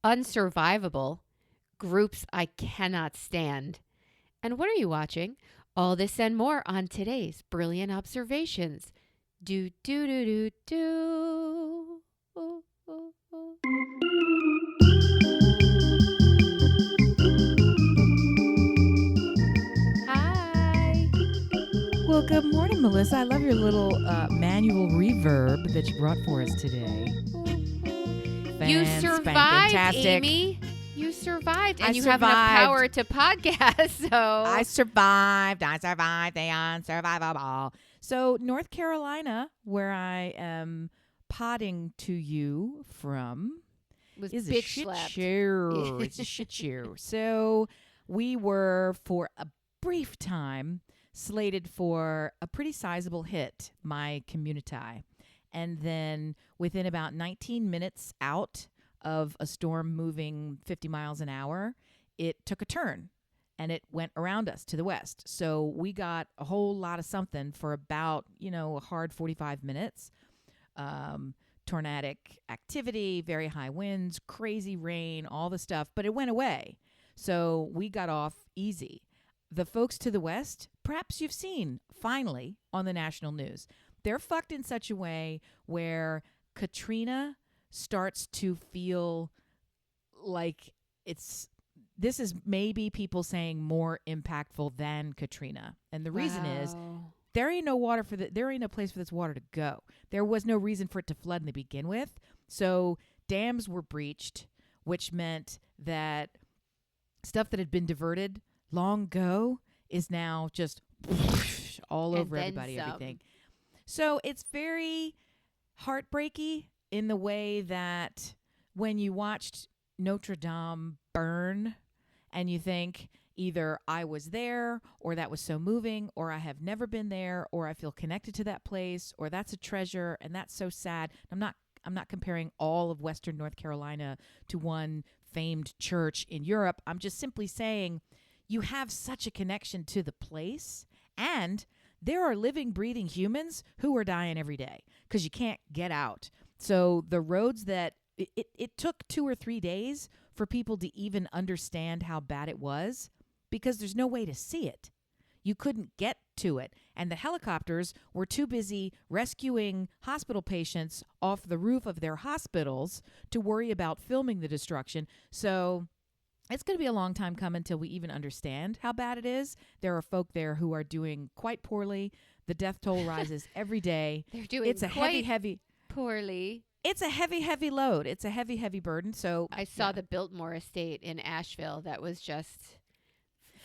Unsurvivable, Groups I Cannot Stand. And what are you watching? All this and more on today's Brilliant Observations. Do, do, do, do, do. Ooh, ooh, ooh. Hi. Well, good morning, Melissa. I love your little manual reverb that you brought for us today. You survived, Fantastic. Amy. You survived, and I you have enough survived. power to podcast. So I survived. The unsurvivable. So, North Carolina, where I am potting to you from, was is a bitch shit slapped. show. It's a shit show. So, we were, for a brief time, slated for a pretty sizable hit, My Community. And then within about 19 minutes out of a storm moving 50 miles an hour, it took a turn and it went around us to the west. So we got a whole lot of something for about, a hard 45 minutes. Tornadic activity, very high winds, crazy rain, all the stuff, but it went away. So we got off easy. The folks to the west, perhaps you've seen finally on the national news, they're fucked in such a way where Katrina starts to feel like this is maybe people saying more impactful than Katrina. And the reason is there ain't no place for this water to go. There was no reason for it to flood in the begin with. So dams were breached, which meant that stuff that had been diverted long ago is now just all over everybody, everything. So it's very heartbreaky in the way that when you watched Notre Dame burn and you think either I was there or that was so moving or I have never been there or I feel connected to that place or that's a treasure and that's so sad. I'm not comparing all of Western North Carolina to one famed church in Europe. I'm just simply saying you have such a connection to the place, and there are living, breathing humans who are dying every day because you can't get out. So the roads that it took 2 or 3 days for people to even understand how bad it was because there's no way to see it. You couldn't get to it. And the helicopters were too busy rescuing hospital patients off the roof of their hospitals to worry about filming the destruction. So it's going to be a long time coming until we even understand how bad it is. There are folk there who are doing quite poorly. The death toll rises every day. They're doing It's a heavy poorly. It's a heavy load. It's a heavy burden. So I saw the Biltmore estate in Asheville that was just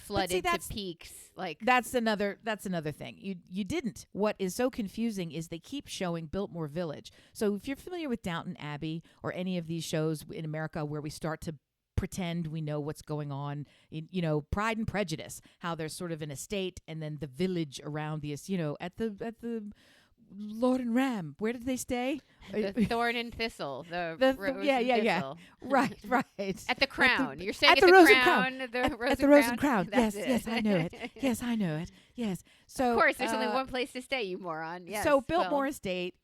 flooded to peaks. Like that's another thing. You didn't. What is so confusing is they keep showing Biltmore Village. So if you're familiar with Downton Abbey or any of these shows in America where we start to pretend we know what's going on in, Pride and Prejudice, how there's sort of an estate and then the village around the, at the Lord and Ram. Where did they stay? The Thorn and Thistle. The Rose yeah. Thistle. Right. At the Crown. You're saying at the Rose and Crown. At the Rose and Crown. That's Yes, I know it. Yes, I know it. Yes. So of course, there's only one place to stay, you moron. Yes. So Biltmore Estate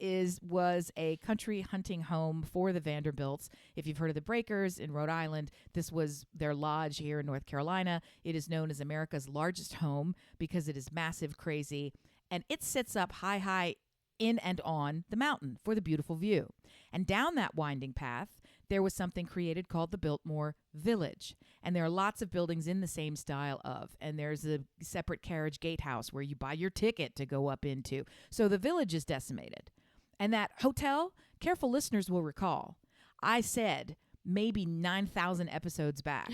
was a country hunting home for the Vanderbilts. If you've heard of the Breakers in Rhode Island, this was their lodge here in North Carolina. It is known as America's largest home because it is massive, crazy, and it sits up high in and on the mountain for the beautiful view. And down that winding path, there was something created called the Biltmore Village. And there are lots of buildings in the same style of. And there's a separate carriage gatehouse where you buy your ticket to go up into. So the village is decimated. And that hotel, careful listeners will recall, I said maybe 9,000 episodes back,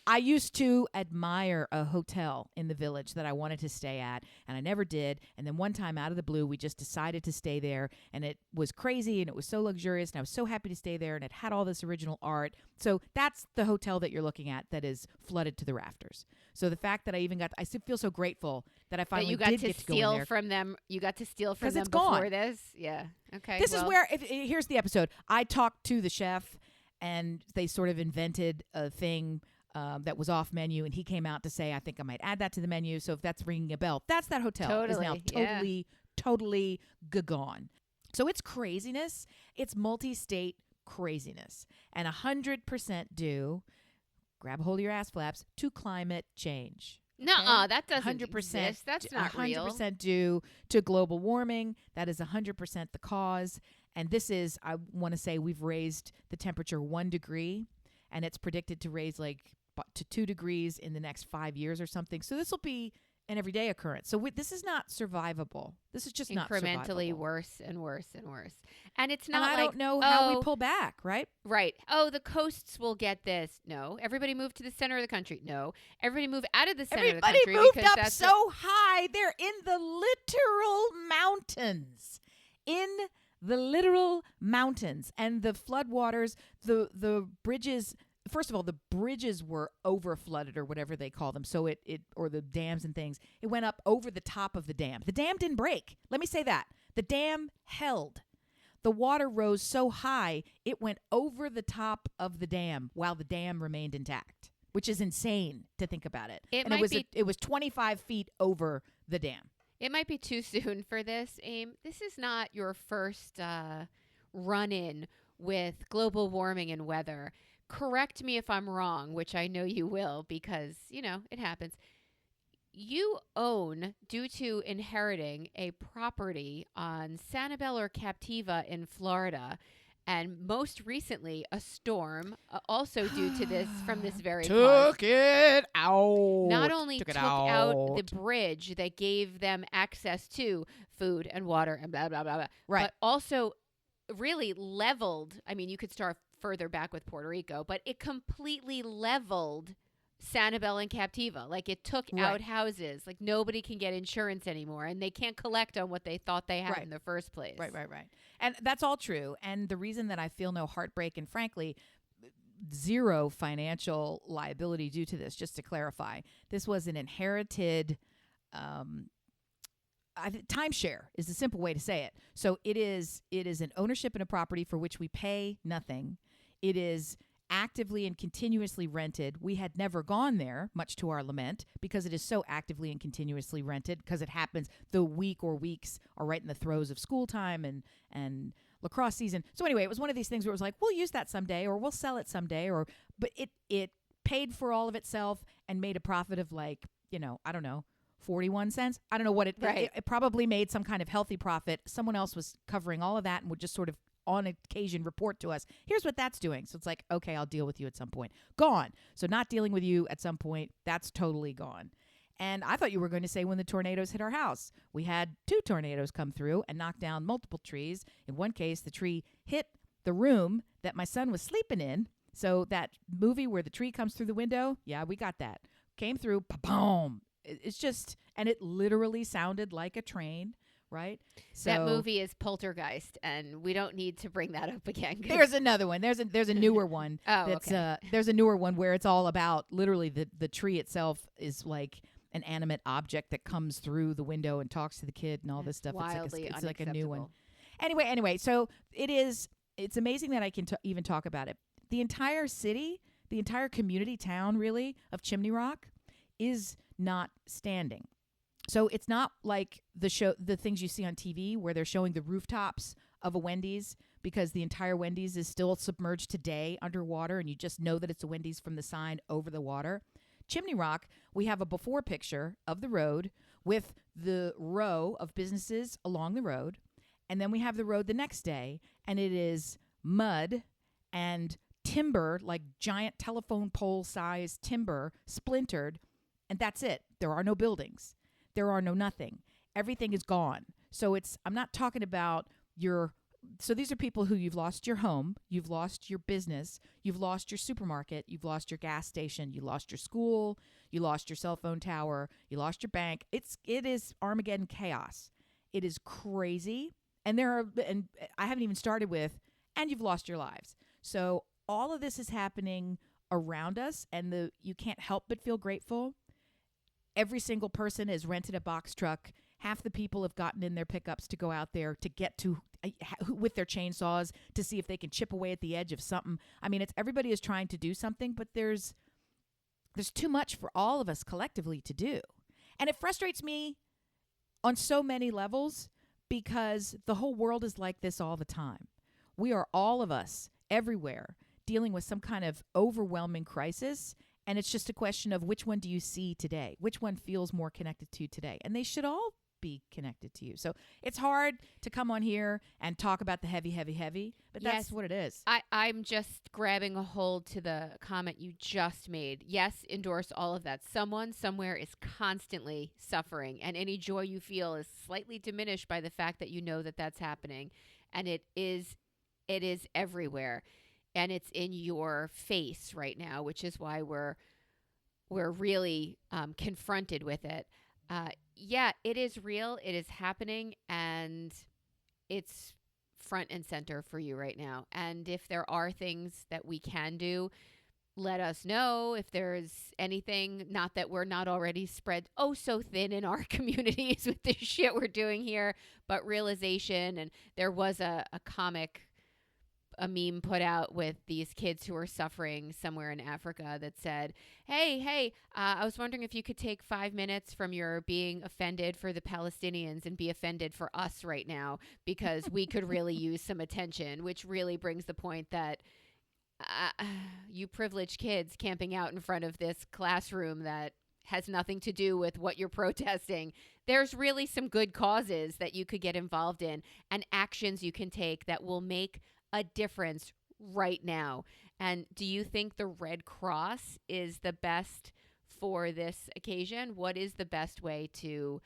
I used to admire a hotel in the village that I wanted to stay at, and I never did. And then one time out of the blue, we just decided to stay there, and it was crazy, and it was so luxurious, and I was so happy to stay there, and it had all this original art. So that's the hotel that you're looking at that is flooded to the rafters. So the fact that I feel so grateful that I finally did get to go in there. You got to steal from them it's before gone. This? Yeah. Okay. This is where, here's the episode. I talked to the chef, and they sort of invented a thing that was off menu, and he came out to say, I think I might add that to the menu. So if that's ringing a bell, that's that hotel. Is now totally gone. So it's craziness. It's multi-state craziness. And 100% due, grab a hold of your ass flaps, to climate change. Nuh-uh, that doesn't 100% exist. That's not real. 100% due to global warming. That is 100% the cause. And this is, I want to say, we've raised the temperature 1 degree, and it's predicted to raise to 2 degrees in the next 5 years or something. So this will be an everyday occurrence. So this is not survivable. This is just not incrementally survivable. worse and worse and worse. And it's not And I like, don't know how we pull back, right? Right. Oh, the coasts will get this. No. Everybody move to the center of the country. No. Everybody move out of the center of the country. Everybody moved because up that's so high. They're in the literal mountains. In the literal mountains. And the floodwaters, the bridges, first of all, the bridges were over flooded or whatever they call them. So it or the dams and things, it went up over the top of the dam. The dam didn't break. Let me say that. The dam held. The water rose so high, it went over the top of the dam while the dam remained intact, which is insane to think about it. It was 25 feet over the dam. It might be too soon for this, Aim. This is not your first run-in with global warming and weather. Correct me if I'm wrong, which I know you will because, it happens. You own, due to inheriting, a property on Sanibel or Captiva in Florida, and most recently a storm, also due to this, from this very cause. Took it out. Not only took out the bridge that gave them access to food and water and blah, blah, blah, blah, right, but also really leveled. I mean, you could start further back with Puerto Rico, but it completely leveled Sanibel and Captiva. Like, it took out houses. Like, nobody can get insurance anymore, and they can't collect on what they thought they had in the first place. Right. And that's all true. And the reason that I feel no heartbreak and, frankly, zero financial liability due to this, just to clarify, this was an inherited timeshare is the simple way to say it. So it is an ownership in a property for which we pay nothing. It is actively and continuously rented. We had never gone there, much to our lament, because it is so actively and continuously rented, because it happens the week or weeks are right in the throes of school time and lacrosse season. So anyway, it was one of these things where it was like, we'll use that someday, or we'll sell it someday, but it paid for all of itself and made a profit of, like, I don't know, 41 cents. I don't know what it probably made some kind of healthy profit. Someone else was covering all of that and would just sort of on occasion report to us, here's what that's doing. So it's like, okay, I'll deal with you at some point. Gone. So not dealing with you at some point, that's totally gone. And I thought you were going to say when the tornadoes hit our house. We had 2 tornadoes come through and knock down multiple trees. In one case, the tree hit the room that my son was sleeping in. So that movie where the tree comes through the window, yeah, we got that. Came through, boom. It's just, and it literally sounded like a train. Right? So that movie is Poltergeist, and we don't need to bring that up again. There's another one. There's a newer one. Okay. There's a newer one where it's all about literally the tree itself is like an animate object that comes through the window and talks to the kid and all this stuff. Wildly it's like a new one. Anyway, so it's amazing that I can even talk about it. The entire city, the entire community town, really, of Chimney Rock is not standing. So it's not like the things you see on TV where they're showing the rooftops of a Wendy's, because the entire Wendy's is still submerged today underwater, and you just know that it's a Wendy's from the sign over the water. Chimney Rock, we have a before picture of the road with the row of businesses along the road, and then we have the road the next day, and it is mud and timber, like giant telephone pole size timber, splintered, and that's it. There are no buildings. There are no nothing. Everything is gone. So I'm not talking about so these are people who you've lost your home, you've lost your business, you've lost your supermarket, you've lost your gas station, you lost your school, you lost your cell phone tower, you lost your bank. It is Armageddon chaos. It is crazy. And I haven't even started with, and you've lost your lives. So all of this is happening around us, and you can't help but feel grateful. Every single person has rented a box truck. Half the people have gotten in their pickups to go out there to get to with their chainsaws to see if they can chip away at the edge of something. I mean, everybody is trying to do something, but there's too much for all of us collectively to do. And it frustrates me on so many levels because the whole world is like this all the time. We are all of us, everywhere dealing with some kind of overwhelming crisis. And it's just a question of which one do you see today? Which one feels more connected to you today? And they should all be connected to you. So it's hard to come on here and talk about the heavy, but Yes. that's what it is. I'm just grabbing a hold to the comment you just made. Yes, endorse all of that. Someone somewhere is constantly suffering, and any joy you feel is slightly diminished by the fact that you know that that's happening. And it is everywhere. And it's in your face right now, which is why we're really confronted with it. Yeah, it is real. It is happening, and it's front and center for you right now. And if there are things that we can do, let us know. If there's anything, not that we're not already spread so thin in our communities with the shit we're doing here, but realization. And there was a meme put out with these kids who are suffering somewhere in Africa that said, hey, I was wondering if you could take 5 minutes from your being offended for the Palestinians and be offended for us right now, because we could really use some attention, which really brings the point that you privileged kids camping out in front of this classroom that has nothing to do with what you're protesting. There's really some good causes that you could get involved in and actions you can take that will make a difference right now. And do you think the Red Cross is the best for this occasion? What is the best way to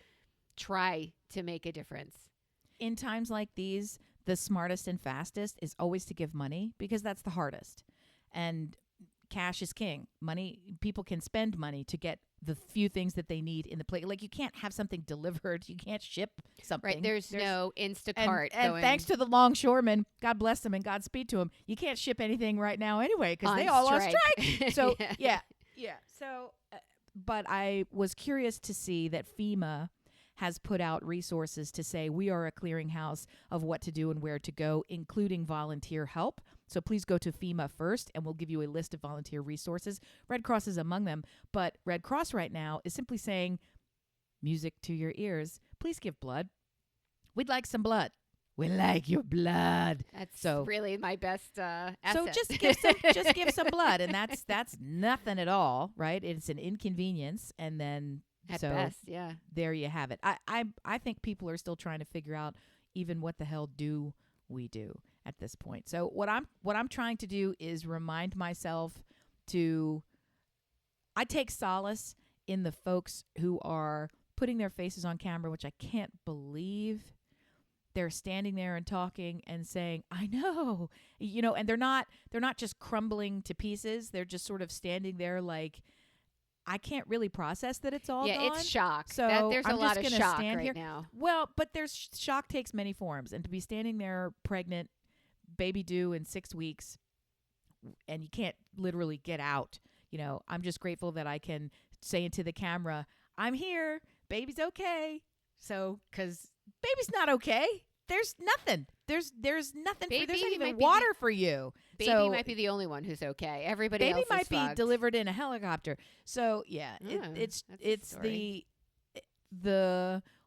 try to make a difference? In times like these, the smartest and fastest is always to give money, because that's the hardest. And cash is king. Money, people can spend money to get the few things that they need in the plate. Like, you can't have something delivered. You can't ship something. Right. There's no Instacart. And thanks to the longshoremen, God bless them and Godspeed to them, you can't ship anything right now anyway, because they all on strike. So, yeah. So, but I was curious to see that FEMA has put out resources to say we are a clearinghouse of what to do and where to go, including volunteer help. So please go to FEMA first, and we'll give you a list of volunteer resources. Red Cross is among them, but Red Cross right now is simply saying, music to your ears, please give blood. We'd like some blood. We like your blood. That's really my best asset. So just give some blood, and that's nothing at all, right? It's an inconvenience, and then at best, yeah. There you have it. I think people are still trying to figure out even what the hell do we do at this point. So what I'm trying to do is remind myself I take solace in the folks who are putting their faces on camera, which I can't believe. They're standing there and talking and saying, I know, and they're not just crumbling to pieces. They're just sort of standing there like, I can't really process that it's all gone. Yeah, it's shock. So there's I'm a lot just of gonna shock stand right here. now. Well, but shock takes many forms, and to be standing there pregnant, baby due in 6 weeks, and you can't literally get out. I'm just grateful that I can say into the camera, I'm here, baby's okay. So, because baby's not okay. There's nothing. There's nothing. There's not even water for you. Baby might be the only one who's okay. Everybody else might is be fucked. Delivered in a helicopter. So yeah, it's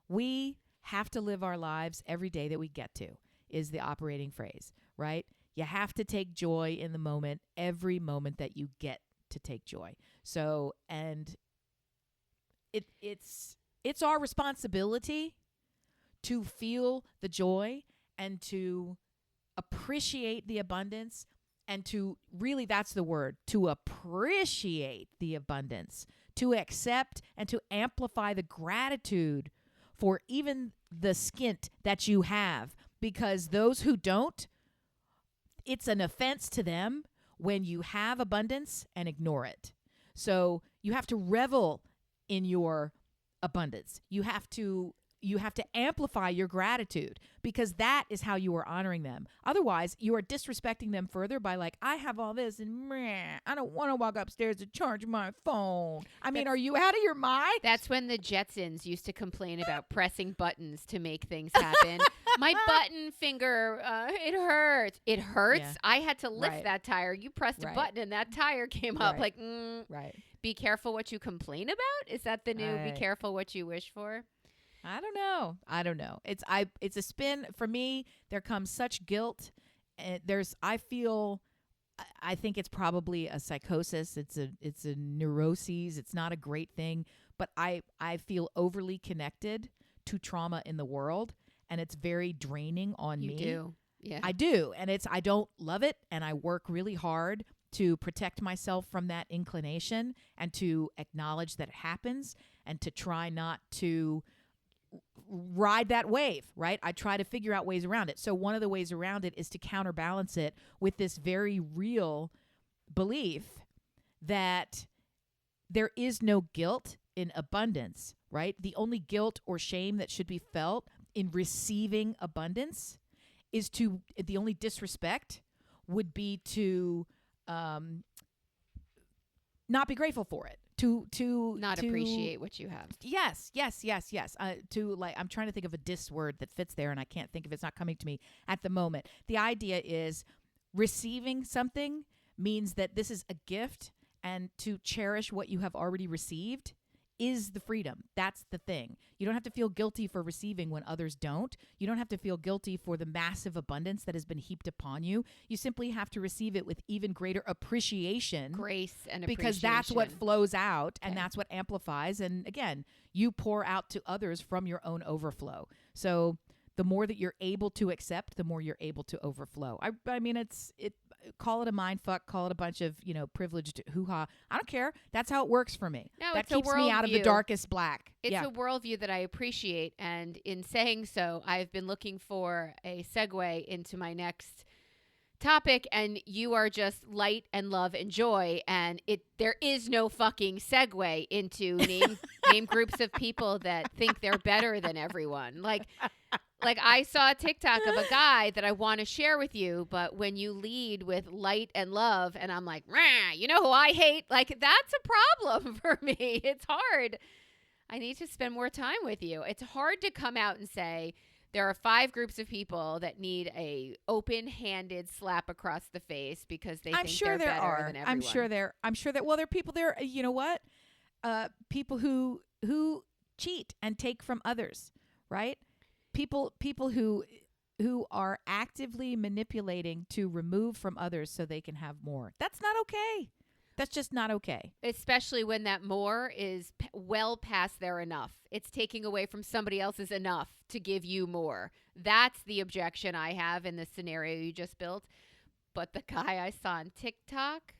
we have to live our lives every day that we get to is the operating phrase, right? You have to take joy in the moment, every moment that you get to take joy. So, and it's our responsibility to feel the joy and to appreciate the abundance, and to really, that's the word, to appreciate the abundance, to accept and to amplify the gratitude for even the skint that you have, because those who don't, it's an offense to them when you have abundance and ignore it. So you have to revel in your abundance. You have to amplify your gratitude, because that is how you are honoring them. Otherwise, you are disrespecting them further by like, I have all this and meh, I don't want to walk upstairs to charge my phone. I mean, are you out of your mind? That's when the Jetsons used to complain about pressing buttons to make things happen. My button finger, it hurts. It hurts? Yeah. I had to lift that tire. You pressed a button and that tire came up. Like, be careful what you complain about? Is that the new be careful what you wish for? I don't know. It's a spin for me. There comes such guilt. I feel I think it's probably a psychosis. It's a neuroses. It's not a great thing, but I feel overly connected to trauma in the world, and it's very draining on You me. do. Yeah. I do, and I don't love it, and I work really hard to protect myself from that inclination and to acknowledge that it happens and to try not to ride that wave, right? I try to figure out ways around it. So one of the ways around it is to counterbalance it with this very real belief that there is no guilt in abundance, right? The only guilt or shame that should be felt in receiving abundance is the only disrespect would be to not be grateful for it, to Not appreciate what you have. Yes. To like, I'm trying to think of a dis word that fits there, and I can't think of it. It's not coming to me at the moment. The idea is receiving something means that this is a gift, and to cherish what you have already received is the freedom. That's the thing. You don't have to feel guilty for receiving when others don't. You don't have to feel guilty for the massive abundance that has been heaped upon you. You simply have to receive it with even greater appreciation. Grace and Because that's what appreciation. flows out, and Okay. that's what amplifies. And again, you pour out to others from your own overflow. So the more that you're able to accept, the more you're able to overflow. I mean, call it a mind fuck, call it a bunch of, privileged hoo-ha. I don't care. That's how it works for me. No, that it's a keeps me out of the worldview. darkest black. It's yeah. a worldview that I appreciate, and in saying so, I've been looking for a segue into my next topic, and you are just light and love and joy, and there is no fucking segue into name groups of people that think they're better than everyone. Like I saw a TikTok of a guy that I want to share with you, but when you lead with light and love, and I'm like, rah, you know who I hate? Like, that's a problem for me. It's hard. I need to spend more time with you. It's hard to come out and say there are 5 groups of people that need a open-handed slap across the face because they I'm think sure they're there better are. than everyone. I'm sure that. Well, there are people there. You know what? People who cheat and take from others, right? People who are actively manipulating to remove from others so they can have more. That's not okay. That's just not okay. Especially when that more is well past their enough. It's taking away from somebody else's enough to give you more. That's the objection I have in the scenario you just built. But the guy I saw on TikTok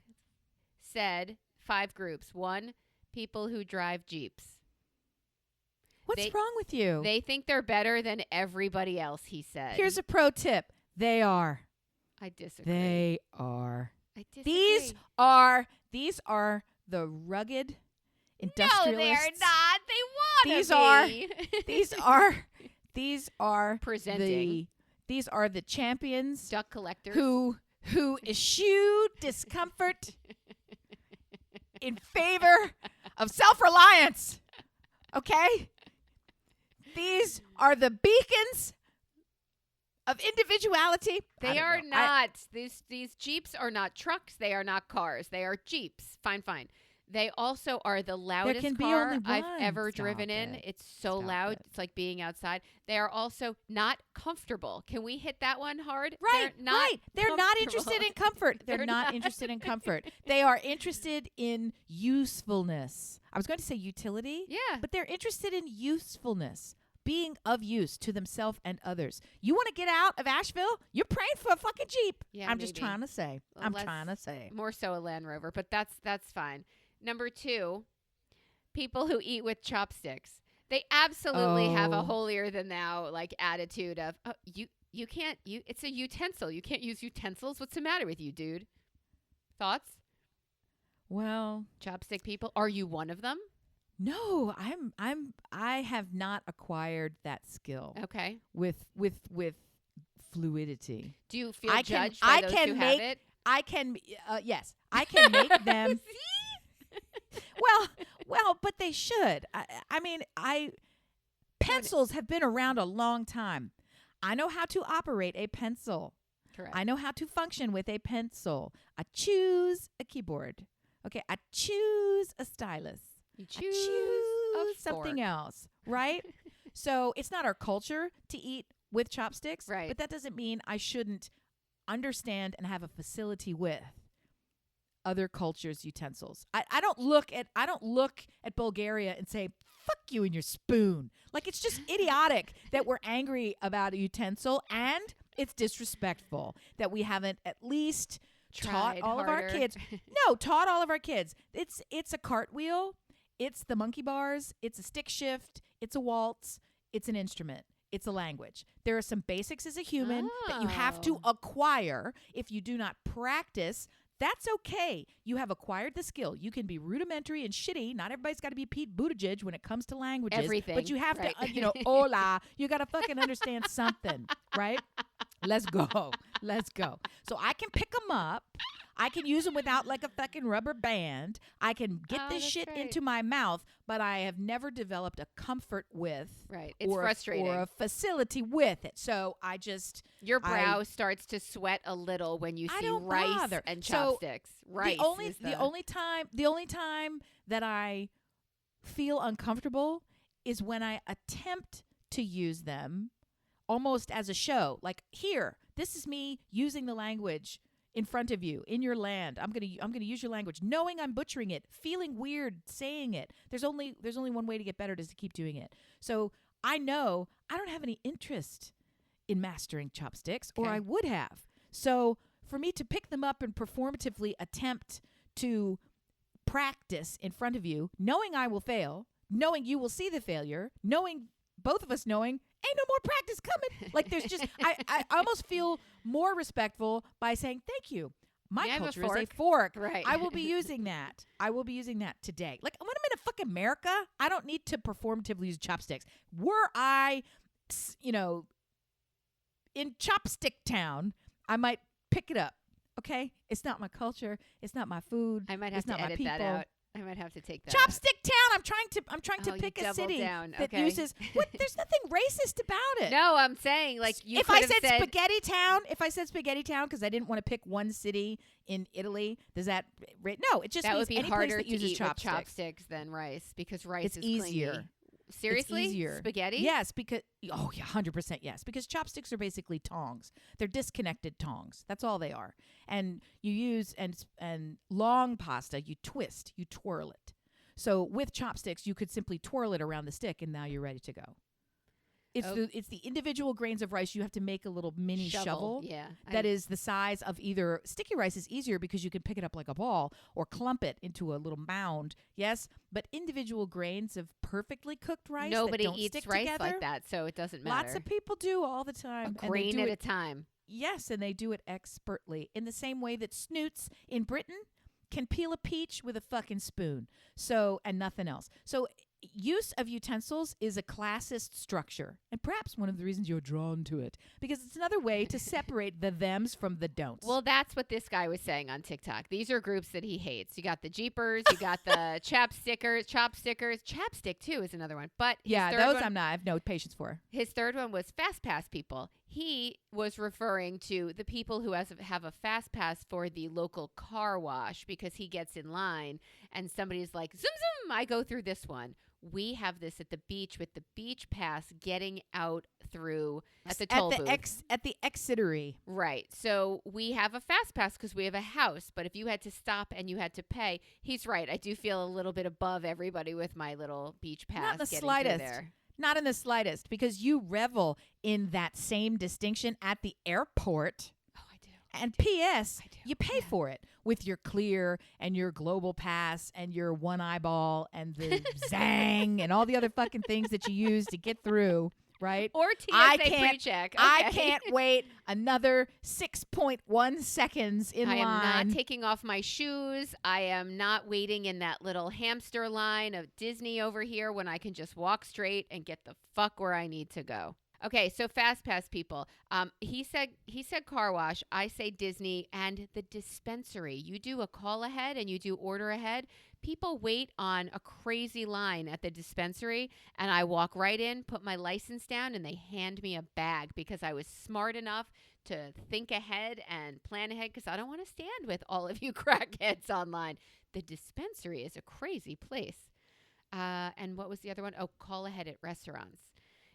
said 5 groups. 1, people who drive Jeeps. What's wrong with you? They think they're better than everybody else, he said. Here's a pro tip. They are. I disagree. They are. I disagree. These are the rugged No, industrialists. they're not. They want These to are- be. These are Presenting. these are the champions Duck collectors. who eschew discomfort in favor of self-reliance. Okay? These are the beacons of individuality. I They don't are know. not. These Jeeps are not trucks. They are not cars. They are Jeeps. Fine. They also are the loudest can be car only I've one. ever Stop driven in. it. It's so Stop loud. it. It's like being outside. They are also not comfortable. Can we hit that one hard? Right, They're not right. They're not comfortable. interested in comfort. They're They're not not. interested in comfort. They are interested in usefulness. I was going to say utility, Yeah. but they're interested in usefulness, being of use to themselves and others. You want to get out of Asheville? You're praying for a fucking Jeep. Yeah, I'm just maybe. trying to say. Well, I'm let's- trying to say. More so a Land Rover, but that's fine. Number 2, people who eat with chopsticks. They absolutely have a Oh. holier than thou like attitude of you can't it's a utensil. You can't use utensils. What's the matter with you, dude? Thoughts? Well, Chopstick people? Are you one of them? no, I have not acquired that skill Okay. with fluidity. Do you feel I can- judged by I those can who make- have it? I can, yes, I can make them. Well, but they should. I mean, pencils have been around a long time. I know how to operate a pencil. Correct. I know how to function with a pencil. I choose a keyboard. Okay, I choose a stylus. you I choose choose a something fork. else, right? So it's not our culture to eat with chopsticks, Right. but that doesn't mean I shouldn't understand and have a facility with other cultures' utensils. I don't look at Bulgaria and say, fuck you and your spoon. Like, it's just idiotic that we're angry about a utensil, and it's disrespectful that we haven't at least taught Tried all of our harder. kids. No, taught all of our kids. It's a cartwheel, it's the monkey bars, it's a stick shift, it's a waltz, it's an instrument. It's a language. There are some basics as a human that you have to Oh. acquire. If you do not practice, that's okay. You have acquired the skill. You can be rudimentary and shitty. Not everybody's got to be Pete Buttigieg when it comes to languages. Everything, But you have right. to, hola. You got to fucking understand something, right? Let's go. Let's go. So I can pick them up. I can use them without like a fucking rubber band. I can get Oh, this that's shit right. into my mouth, but I have never developed a comfort with Right. It's or frustrating. or a facility with it. So I just Your brow starts to sweat a little when you I see don't rice bother. and So, chopsticks. Rice. is the only time that I feel uncomfortable is when I attempt to use them almost as a show. Like, here, this is me using the language in front of you in your land. I'm going to use your language knowing I'm butchering it, feeling weird saying it. There's only one way to get better, is to keep doing it. So I know I don't have any interest in mastering chopsticks, or Okay. I would have. So for me to pick them up and performatively attempt to practice in front of you, knowing I will fail, knowing you will see the failure, knowing both of us knowing ain't no more practice coming. Like, there's just I almost feel more respectful by saying thank you. My May I have a culture is a fork? fork. Right. I will be using that. I will be using that today. Like, when I'm in a fucking America, I don't need to performatively use chopsticks. Were I, in Chopstick Town, I might pick it up. Okay? It's not my culture. It's not my food. I might it's have to not my edit that people. out. I might have to take that. Chopstick Town. I'm trying to Oh, you pick a doubled city down. that Okay. uses. What? There's nothing racist about it. Out. No, I'm saying like you. If I could have said Spaghetti Town, because I didn't want to pick one city in Italy, does that? No, it just that means would be any place harder that to uses eat with chopsticks. chopsticks than rice because rice It's is easier. clingy. Seriously? It's easier. Spaghetti? Yes, because 100% yes, because chopsticks are basically tongs. They're disconnected tongs. That's all they are. And you use and long pasta, you twist, you twirl it. So with chopsticks, you could simply twirl it around the stick, and now you're ready to go. It's Oh. it's the individual grains of rice. You have to make a little mini shovel. Yeah. That is the size of either sticky rice is easier because you can pick it up like a ball or clump it into a little mound. Yes, but individual grains of perfectly cooked rice Nobody that don't eats stick rice together. like that, so it doesn't matter. Lots of people do all the time. a and they grain do at it, a time. Yes, and they do it expertly. In the same way that snoots in Britain can peel a peach with a fucking spoon. So, and nothing else. So, use of utensils is a classist structure, and perhaps one of the reasons you're drawn to it, because it's another way to separate the thems from the don'ts. Well, that's what this guy was saying on TikTok. These are groups that he hates. You got the Jeepers, you got the Chopstickers. Chapstick, too, is another one. But his yeah, third those one, I have no patience for. his third one was Fast Pass people. He was referring to the people who have a Fast Pass for the local car wash because he gets in line and somebody's like, zoom, zoom, I go through this one. We have this at the beach with the beach pass getting out through at the toll booth. At the exitery. Right. So we have a fast pass because we have a house. But if you had to stop and you had to pay, he's right. I do feel a little bit above everybody with my little beach pass. Not the getting through slightest. There. Not in the slightest, because you revel in that same distinction at the airport. Oh, I do. And P.S., I do. you pay for it with your Clear and your Global Pass and your One Eyeball and the Zang and all the other fucking things that you use to get through, right? Or TSA I can't- pre-check. I Okay. can't wait another 6.1 seconds in I am line. not taking off my shoes. I am not waiting in that little hamster line of Disney over here when I can just walk straight and get the fuck where I need to go. Okay, so Fast Pass people. He said car wash. I say Disney and the dispensary. You do a call ahead and you do order ahead. People wait on a crazy line at the dispensary, and I walk right in, put my license down, and they hand me a bag because I was smart enough to think ahead and plan ahead because I don't want to stand with all of you crackheads online. The dispensary is a crazy place. And what was the other one? Oh, call ahead at restaurants.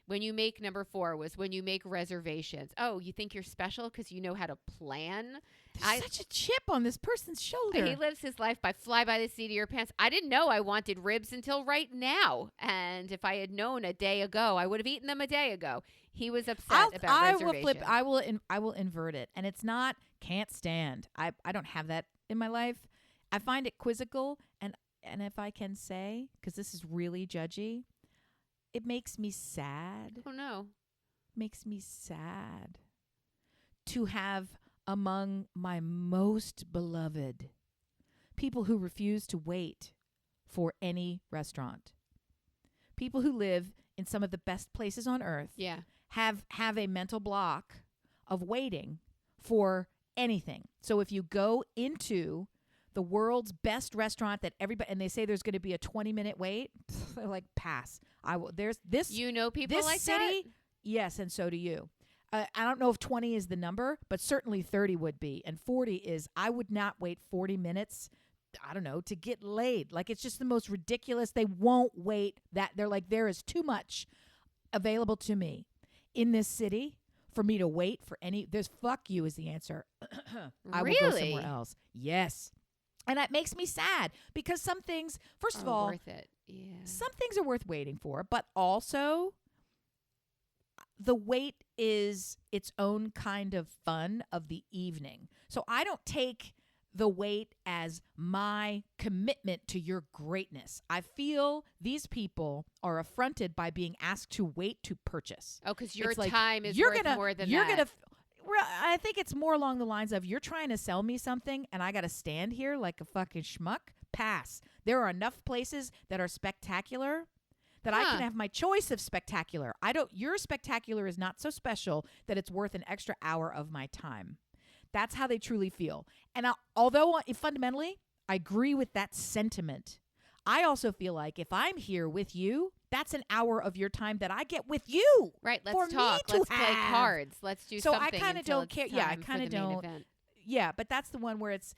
When you make number 4 was when you make reservations. Oh, you think you're special because you know how to plan? There's such a chip on this person's shoulder. He lives his life by fly by the seat of your pants. I didn't know I wanted ribs until right now. And if I had known a day ago, I would have eaten them a day ago. He was upset about reservations. I will invert it. And it's not can't stand. I don't have that in my life. I find it quizzical. And if I can say, because this is really judgy, it makes me sad. Oh, no. Makes me sad to have among my most beloved people who refuse to wait for any restaurant. People who live in some of the best places on earth Yeah. have a mental block of waiting for anything. So if you go into the world's best restaurant that everybody, and they say there's going to be a 20-minute wait, they're like, pass. I will. There's this. You know people this like city, that? yes, and so do you. I don't know if 20 is the number, but certainly 30 would be, and 40 is. I would not wait 40 minutes. I don't know, to get laid. Like, it's just the most ridiculous. They won't wait. That they're like, there is too much available to me in this city for me to wait for any. There's fuck you is the answer. I will go Really? somewhere else. Yes. And that makes me sad because some things, first of Are all, worth it. Yeah. some things are worth waiting for, but also the wait is its own kind of fun of the evening. So I don't take the wait as my commitment to your greatness. I feel these people are affronted by being asked to wait to purchase. Oh, because your It's like, time is you're worth gonna, more than you're that. gonna. Well, I think it's more along the lines of you're trying to sell me something and I got to stand here like a fucking schmuck. Pass. There are enough places that are spectacular that I Huh. can have my choice of spectacular. Your spectacular is not so special that it's worth an extra hour of my time. That's how they truly feel. And although fundamentally I agree with that sentiment, I also feel like if I'm here with you, that's an hour of your time that I get with you. Right, for let's me talk. to Let's play have. cards. Let's do So I something. kinda until don't it's care. Yeah, I time for kinda the main don't. event. Yeah, but that's the one where it's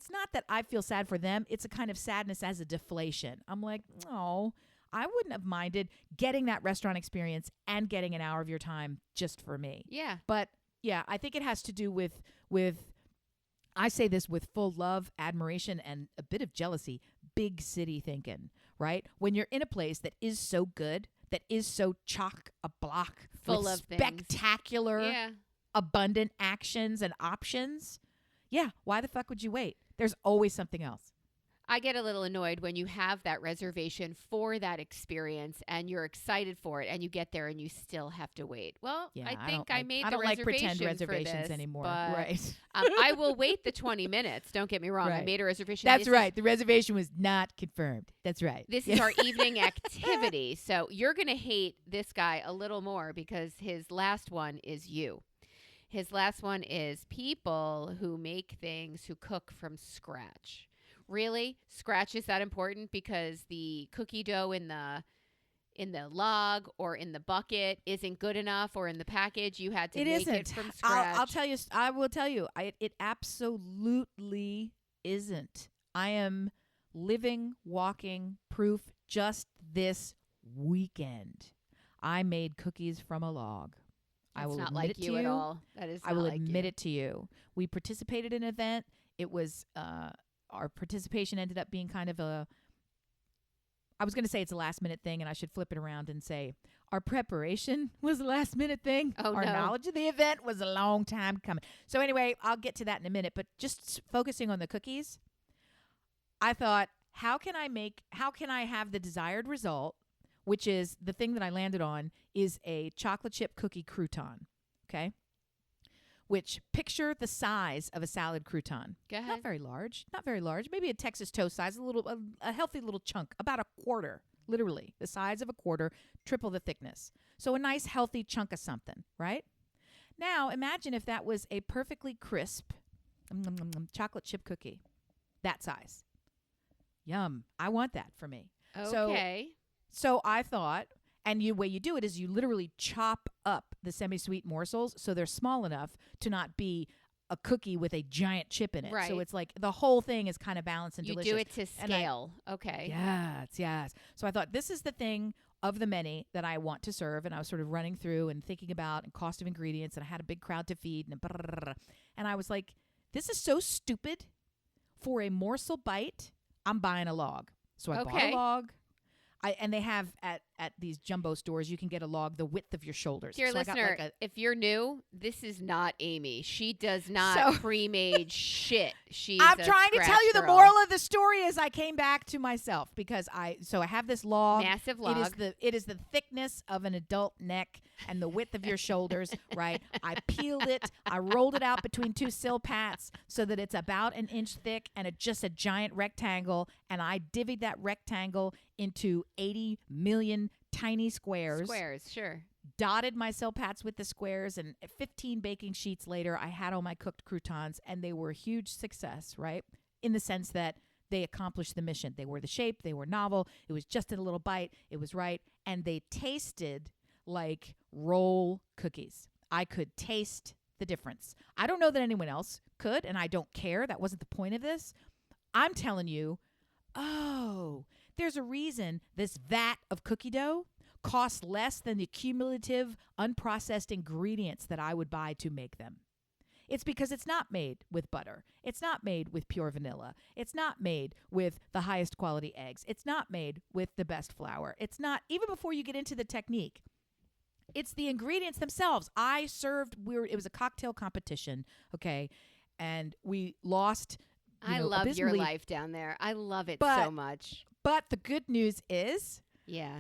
not that I feel sad for them. It's a kind of sadness as a deflation. I'm like, oh, I wouldn't have minded getting that restaurant experience and getting an hour of your time just for me. Yeah. But yeah, I think it has to do with I say this with full love, admiration, and a bit of jealousy, big city thinking, right? When you're in a place that is so good, that is so chock-a-block, Full with of things. spectacular, Yeah. abundant actions and options, yeah, why the fuck would you wait? There's always something else. I get a little annoyed when you have that reservation for that experience and you're excited for it and you get there and you still have to wait. Well, Yeah, I think I made I the don't like pretend reservation for reservations this, anymore. but, Right. I will wait the 20 minutes. Don't get me wrong. I Right. made a reservation. That's This right. The reservation was not confirmed. That's right. This is our evening activity. So you're going to hate this guy a little more because his last one is you. His last one is people who make things, who cook from scratch. Really? Scratch is that important because the cookie dough in the log or in the bucket isn't good enough, or in the package you had to make it from scratch? I'll tell you. I will tell you. It absolutely isn't. I am living, walking proof. Just this weekend, I made cookies from a log. I That's will not admit like it to you at all. That is I not will like admit you. it to you. We participated in an event. It was our participation ended up being kind of I was going to say it's a last minute thing, and I should flip it around and say our preparation was a last minute thing. Oh, our no. knowledge of the event was a long time coming. So anyway, I'll get to that in a minute, but just focusing on the cookies, I thought, how can I have the desired result, which is the thing that I landed on is a chocolate chip cookie crouton, okay? Which, picture the size of a salad crouton. Go ahead. Not very large. Maybe a Texas toast size, a healthy little chunk, about a quarter, literally the size of a quarter, triple the thickness. So a nice healthy chunk of something, right? Now imagine if that was a perfectly crisp chocolate chip cookie, that size. Yum! I want that for me. Okay. So I thought, and the way you do it is you literally chop up the semi-sweet morsels so they're small enough to not be a cookie with a giant chip in it. Right. So it's like the whole thing is kind of balanced and You delicious. do it to And I- scale. Okay. Yes. So I thought this is the thing of the many that I want to serve. And I was sort of running through and thinking about and cost of ingredients. And I had a big crowd to feed. And I was like, this is so stupid. For a morsel bite, I'm buying a log. So I bought a log. And they have at these jumbo stores, you can get a log the width of your shoulders. Dear so listener, if you're new, this is not Amy. She does not pre-made shit. I'm trying to tell you the moral of the story is I came back to myself because I have this log. Massive log. It is the thickness of an adult neck and the width of your shoulders, right? I peeled it. I rolled it out between two sill pats so that it's about an inch thick and just a giant rectangle. And I divvied that rectangle into 80 million tiny squares. Squares, sure. Dotted my sill pats with the squares, and 15 baking sheets later, I had all my cooked croutons, and they were a huge success, right? In the sense that they accomplished the mission. They were the shape. They were novel. It was just in a little bite. It was right. And they tasted like roll cookies. I could taste the difference. I don't know that anyone else could, and I don't care. That wasn't the point of this. I'm telling you, there's a reason this vat of cookie dough costs less than the cumulative unprocessed ingredients that I would buy to make them. It's because it's not made with butter. It's not made with pure vanilla. It's not made with the highest quality eggs. It's not made with the best flour. It's not, even before you get into the technique, it's the ingredients themselves. It was a cocktail competition, okay? And we lost. I love your life down there. I love it so much. But the good news is, it's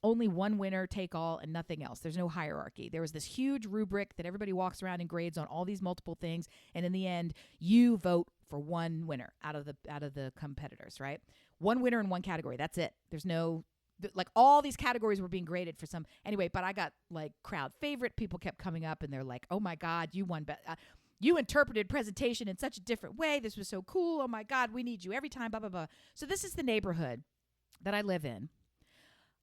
only one winner take all and nothing else. There's no hierarchy. There was this huge rubric that everybody walks around and grades on all these multiple things, and in the end, you vote for one winner out of the competitors, right? One winner in one category. That's it. There's no all these categories were being graded for some anyway. But I got crowd favorite. People kept coming up and they're like, "Oh my God, you won!" You interpreted presentation in such a different way. This was so cool. Oh, my God, we need you every time, blah, blah, blah. So this is the neighborhood that I live in.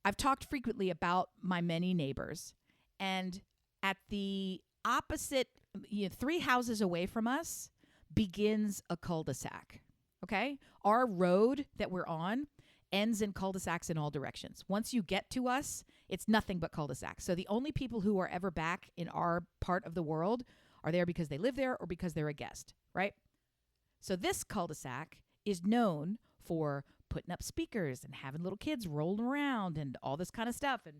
I've talked frequently about my many neighbors. And at the opposite, 3 houses away from us begins a cul-de-sac, okay? Our road that we're on ends in cul-de-sacs in all directions. Once you get to us, it's nothing but cul-de-sacs. So the only people who are ever back in our part of the world are there because they live there or because they're a guest, right? So this cul-de-sac is known for putting up speakers and having little kids rolling around and all this kind of stuff. And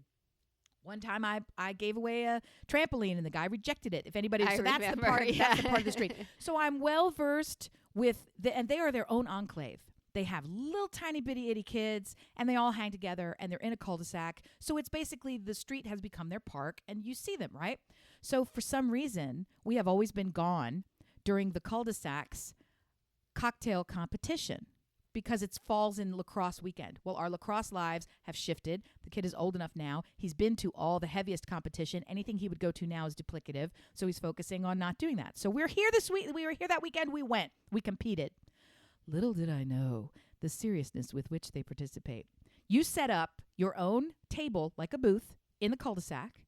one time I gave away a trampoline and the guy rejected it. If anybody, that's the part of the street. So I'm well versed with and they are their own enclave. They have little tiny bitty itty kids and they all hang together and they're in a cul-de-sac. So it's basically the street has become their park and you see them, right? So for some reason, we have always been gone during the cul-de-sacs cocktail competition because it falls in lacrosse weekend. Well, our lacrosse lives have shifted. The kid is old enough now. He's been to all the heaviest competition. Anything he would go to now is duplicative. So he's focusing on not doing that. So we're here this week. We were here that weekend. We went. We competed. Little did I know the seriousness with which they participate. You set up your own table like a booth in the cul-de-sac.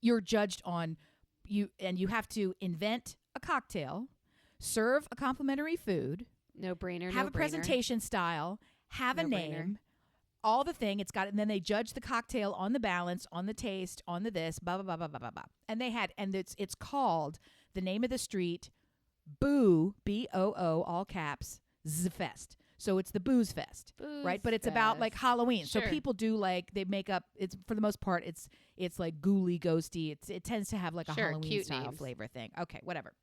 You're judged on you, and you have to invent a cocktail, serve a complimentary food, no brainer, have a presentation style, have a name, all the thing. It's got, and then they judge the cocktail on the balance, on the taste, on the this, blah blah blah blah blah blah blah. And it's called the name of the street, Boo, B-O-O, all caps, Z-Fest. So it's the Booze Fest, right? But it's about Halloween. Sure. So people do they make up, it's for the most part, it's like ghouly, ghosty. It tends to have a Halloween style flavor thing. Okay, whatever.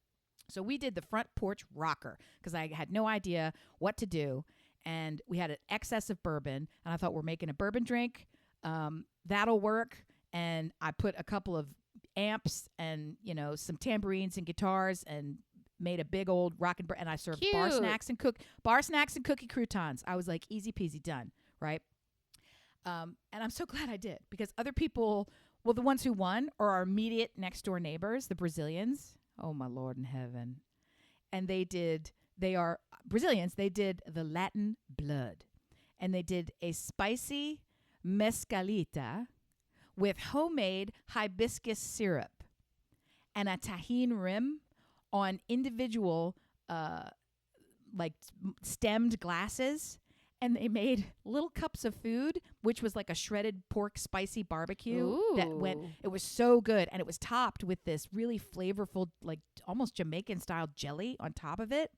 So we did the front porch rocker because I had no idea what to do. And we had an excess of bourbon. And I thought we're making a bourbon drink. That'll work. And I put a couple of amps and, some tambourines and guitars and made a big old and I served bar snacks and cookie croutons. I was like, easy peasy, done, right? And I'm so glad I did because other people, the ones who won are our immediate next door neighbors, the Brazilians. Oh my Lord in heaven. And they are Brazilians. They did the Latin blood and they did a spicy mescalita with homemade hibiscus syrup and a tahine rim on individual stemmed glasses and they made little cups of food, which was like a shredded pork spicy barbecue it was so good. And it was topped with this really flavorful, like almost Jamaican style jelly on top of it.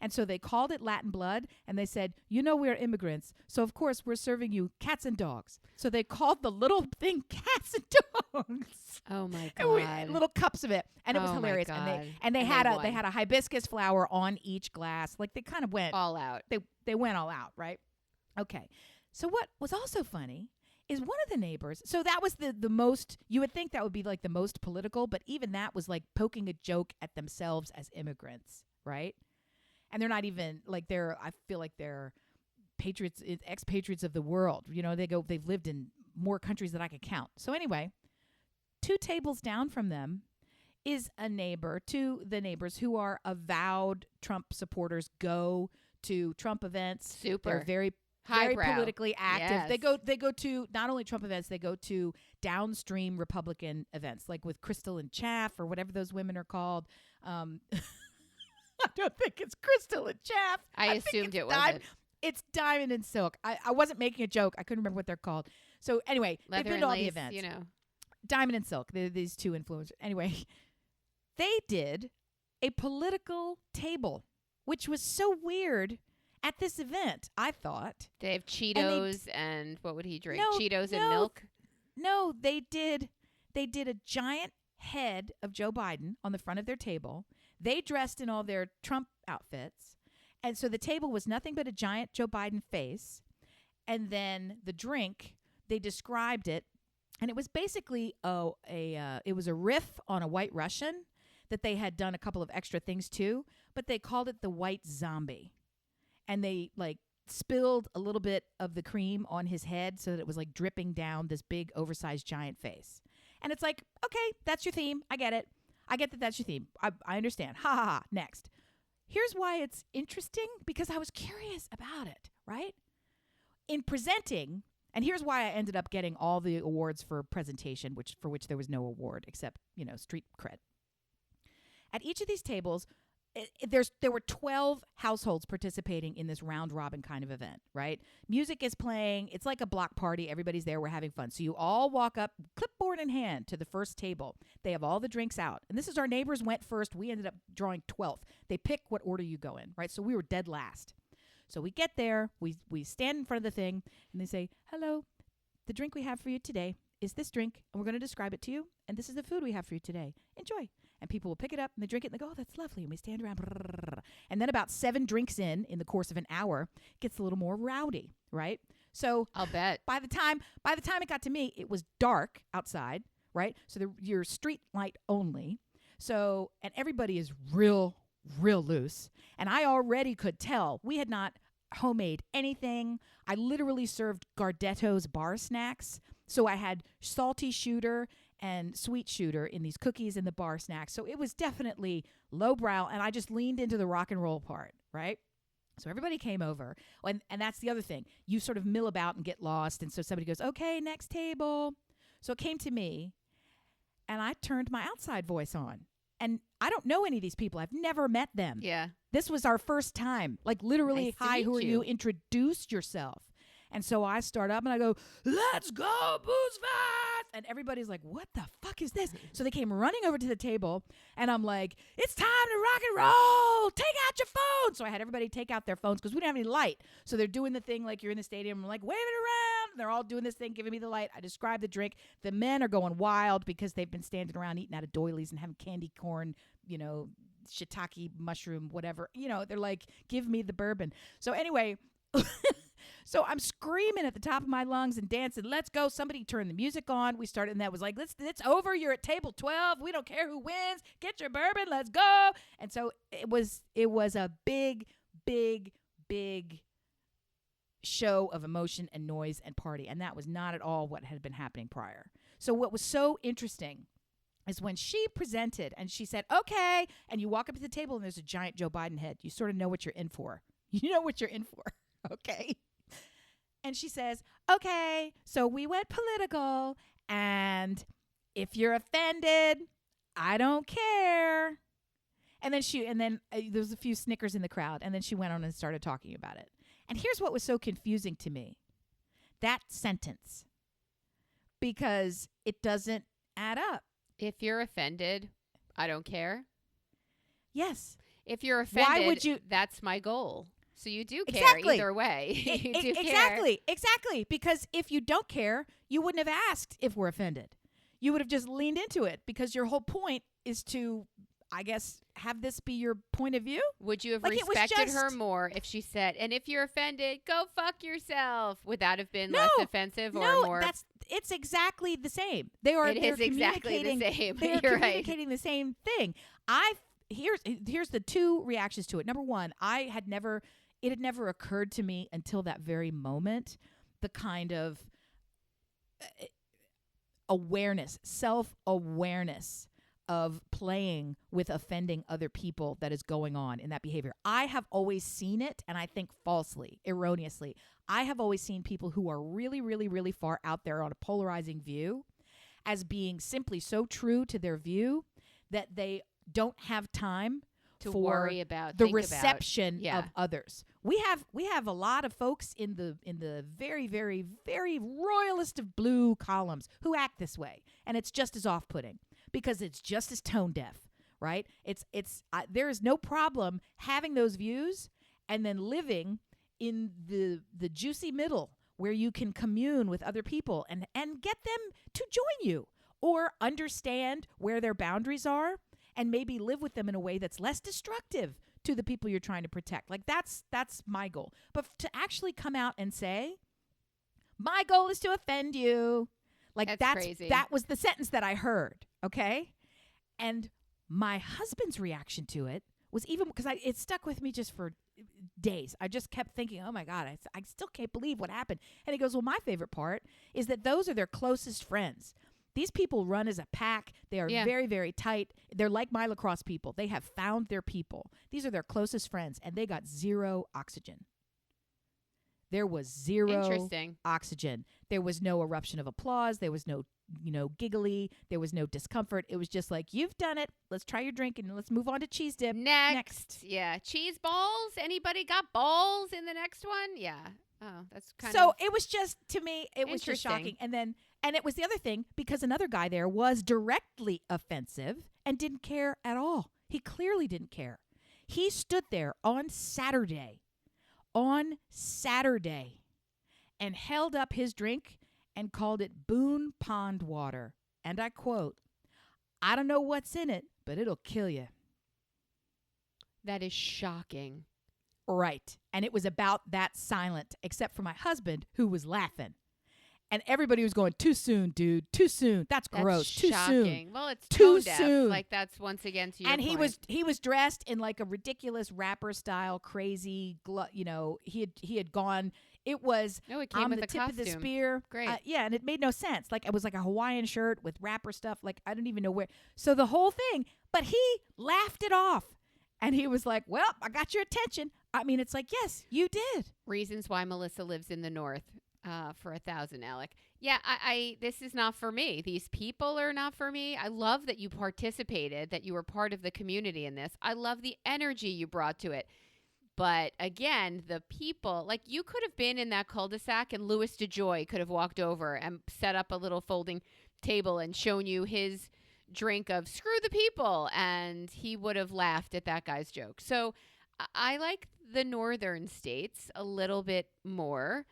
And so they called it Latin blood, and they said, we're immigrants, so of course we're serving you cats and dogs. So they called the little thing cats and dogs. Oh my And God. little cups of it, and it was Oh my hilarious. God. And they And had they they won. had a hibiscus flower on each glass. Like they kind of went All out. they went all out, right? Okay. So what was also funny is one of the neighbors. So that was the most, you would think that would be like the most political, but even that was like poking a joke at themselves as immigrants, right? And they're not even like I feel like they're patriots, expatriates of the world. They've lived in more countries than I could count. So anyway, 2 tables down from them is a neighbor, to the neighbors who are avowed Trump supporters, go to Trump events. Super. They're very Highbrow. politically active. Yes. They go to not only Trump events, they go to downstream Republican events, like with Crystal and Chaff or whatever those women are called. I don't think it's Crystal and Chaff. I think assumed it's it wasn't. It's Diamond and Silk. I wasn't making a joke. I couldn't remember what they're called. So anyway, Leather they've been and to all lace, the events. Diamond and Silk. They're these 2 influencers. Anyway, they did a political table, which was so weird at this event, I thought. They have Cheetos and what would he drink? No, Cheetos and no. milk? No, they did a giant head of Joe Biden on the front of their table. They dressed in all their Trump outfits. And so the table was nothing but a giant Joe Biden face. And then the drink, they described it, and it was basically it was a riff on a White Russian that they had done a couple of extra things to, but they called it the White Zombie. And they like spilled a little bit of the cream on his head so that it was like dripping down this big oversized giant face. And it's like, okay, that's your theme. I get it. I get that that's your theme. I understand. Ha ha ha. Next. Here's why it's interesting, because I was curious about it, right? In presenting, and here's why I ended up getting all the awards for presentation, for which there was no award except, street cred. At each of these tables, there were 12 households participating in this round robin kind of event, right? Music is playing. It's like a block party. Everybody's there. We're having fun. So you all walk up, clipboard in hand, to the first table. They have all the drinks out. And this is our neighbors went first. We ended up drawing 12th. They pick what order you go in, right? So we were dead last. So we get there. We stand in front of the thing, and they say, hello, the drink we have for you today is this drink, and we're going to describe it to you. And this is the food we have for you today. Enjoy. And people will pick it up and they drink it and they go, oh, that's lovely. And we stand around. And then about 7 drinks in the course of an hour, it gets a little more rowdy, right? So I'll bet. by the time it got to me, it was dark outside, right? So you're street light only. So, and everybody is real loose. And I already could tell we had not homemade anything. I literally served Gardetto's bar snacks. So I had salty shooter and sweet shooter in these cookies and the bar snacks. So it was definitely lowbrow, and I just leaned into the rock and roll part, right? So everybody came over, and that's the other thing. You sort of mill about and get lost, and so somebody goes, okay, next table. So it came to me, and I turned my outside voice on. And I don't know any of these people. I've never met them. Yeah. This was our first time. Like literally, Nice to hi, meet who are you. you? Introduce yourself. And so I start up and I go, let's go, booze fast. And everybody's like, what the fuck is this? So they came running over to the table, and I'm like, it's time to rock and roll. Take out your phone. So I had everybody take out their phones because we didn't have any light. So they're doing the thing like you're in the stadium, I'm like waving it around. And they're all doing this thing, giving me the light. I describe the drink. The men are going wild because they've been standing around eating out of doilies and having candy corn, shiitake mushroom, whatever. They're like, give me the bourbon. So anyway, so I'm screaming at the top of my lungs and dancing. Let's go. Somebody turned the music on. We started, and that was like, it's over. You're at table 12. We don't care who wins. Get your bourbon. Let's go. And so it was a big, big, big show of emotion and noise and party. And that was not at all what had been happening prior. So what was so interesting is when she presented and she said, okay, and you walk up to the table and there's a giant Joe Biden head. You sort of know what you're in for. You know what you're in for. Okay. And she says, okay, so we went political, and if you're offended, I don't care. And then there was a few snickers in the crowd, and then she went on and started talking about it. And here's what was so confusing to me. That sentence. Because it doesn't add up. If you're offended, I don't care. Yes. If you're offended, Why would you? That's my goal. So you do care Exactly. either way. You do care. Exactly. Because if you don't care, you wouldn't have asked if we're offended. You would have just leaned into it because your whole point is to, I guess, have this be your point of view. Would you have Like, it was respected her just- more if she said, and if you're offended, go fuck yourself? Would that have been No, less offensive or No, more? it's exactly the same. They're It is exactly the communicating- same. They're You're right. communicating the same thing. Here's the two reactions to it. Number one, it had never occurred to me until that very moment, the kind of awareness, self-awareness of playing with offending other people that is going on in that behavior. I have always seen it, and I think falsely, erroneously. I have always seen people who are really, really, really far out there on a polarizing view as being simply so true to their view that they don't have time to for worry about the think about. reception Yeah. of others. We have a lot of folks in the very, very, very royalist of blue columns who act this way, and it's just as off-putting because it's just as tone deaf, right? There is no problem having those views and then living in the juicy middle where you can commune with other people and get them to join you or understand where their boundaries are and maybe live with them in a way that's less destructive to the people you're trying to protect. Like that's my goal. But to actually come out and say, my goal is to offend you. Like That's crazy. That was the sentence that I heard. Okay. And my husband's reaction to it was even because it stuck with me just for days. I just kept thinking, oh my God, I still can't believe what happened. And he goes, well, my favorite part is that those are their closest friends. These people run as a pack. They are very, very tight. They're like my lacrosse people. They have found their people. These are their closest friends, and they got zero oxygen. There was zero Interesting. oxygen. There was no eruption of applause. There was no, giggly. There was no discomfort. It was just like, you've done it. Let's try your drink, and let's move on to cheese dip. Next. Yeah. Cheese balls? Anybody got balls in the next one? Yeah. Oh, that's kind of... So it was just, to me, it was just Interesting. shocking. And it was the other thing, because another guy there was directly offensive and didn't care at all. He clearly didn't care. He stood there on Saturday, and held up his drink and called it Boone Pond water. And I quote, I don't know what's in it, but it'll kill you. That is shocking. Right. And it was about that silent, except for my husband, who was laughing. And everybody was going, too soon, dude. Too soon. That's gross. Too shocking. soon. Well, it's Too tone deaf. soon. Like that's once again to your And point. he was dressed in like a ridiculous rapper style, crazy, he had gone. It was No, it came on with the a tip costume. of the spear. Great. Yeah, and it made no sense. Like it was like a Hawaiian shirt with rapper stuff. Like I don't even know where. So the whole thing, but he laughed it off. And he was like, well, I got your attention. I mean, it's like, yes, you did. Reasons why Melissa lives in the North for 1,000, Alec. Yeah, I this is not for me. These people are not for me. I love that you participated, that you were part of the community in this. I love the energy you brought to it. But again, the people, like you could have been in that cul-de-sac and Louis DeJoy could have walked over and set up a little folding table and shown you his drink of screw the people, and he would have laughed at that guy's joke. So I like the northern states a little bit more.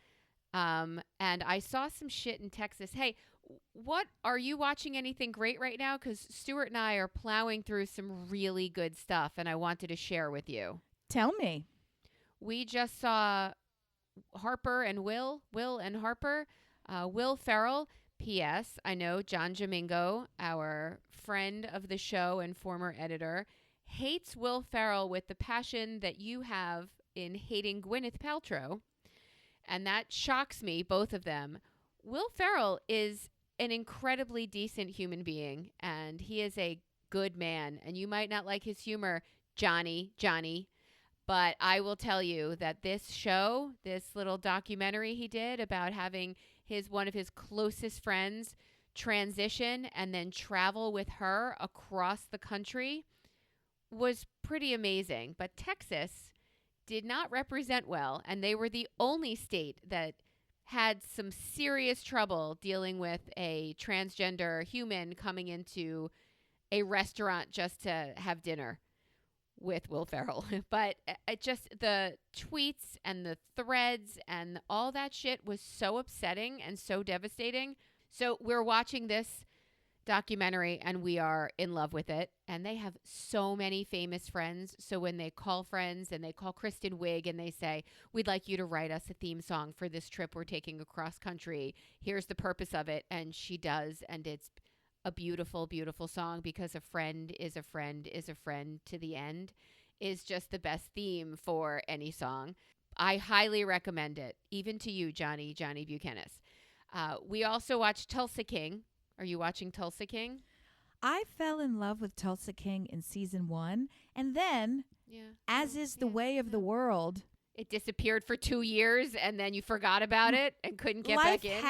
And I saw some shit in Texas. Hey, what are you watching anything great right now? Because Stuart and I are plowing through some really good stuff, and I wanted to share with you. Tell me. We just saw Harper and Will and Harper. Will Ferrell, P.S. I know John Domingo, our friend of the show and former editor, hates Will Ferrell with the passion that you have in hating Gwyneth Paltrow. And that shocks me, both of them. Will Ferrell is an incredibly decent human being, and he is a good man. And you might not like his humor, Johnny, but I will tell you that this show, this little documentary he did about having one of his closest friends transition and then travel with her across the country was pretty amazing. But Texas did not represent well, and they were the only state that had some serious trouble dealing with a transgender human coming into a restaurant just to have dinner with Will Ferrell. But it just, the tweets and the threads and all that shit was so upsetting and so devastating. So we're watching this documentary and we are in love with it. And they have so many famous friends. So when they call friends and they call Kristen Wiig and they say, we'd like you to write us a theme song for this trip we're taking across country. Here's the purpose of it. And she does. And it's a beautiful, beautiful song, because a friend is a friend is a friend to the end is just the best theme for any song. I highly recommend it, even to you, Johnny Buchanan. We also watched Tulsa King. Are you watching Tulsa King? I fell in love with Tulsa King in season 1, and then, as is the way of the world, it disappeared for 2 years, and then you forgot about it and couldn't get back in.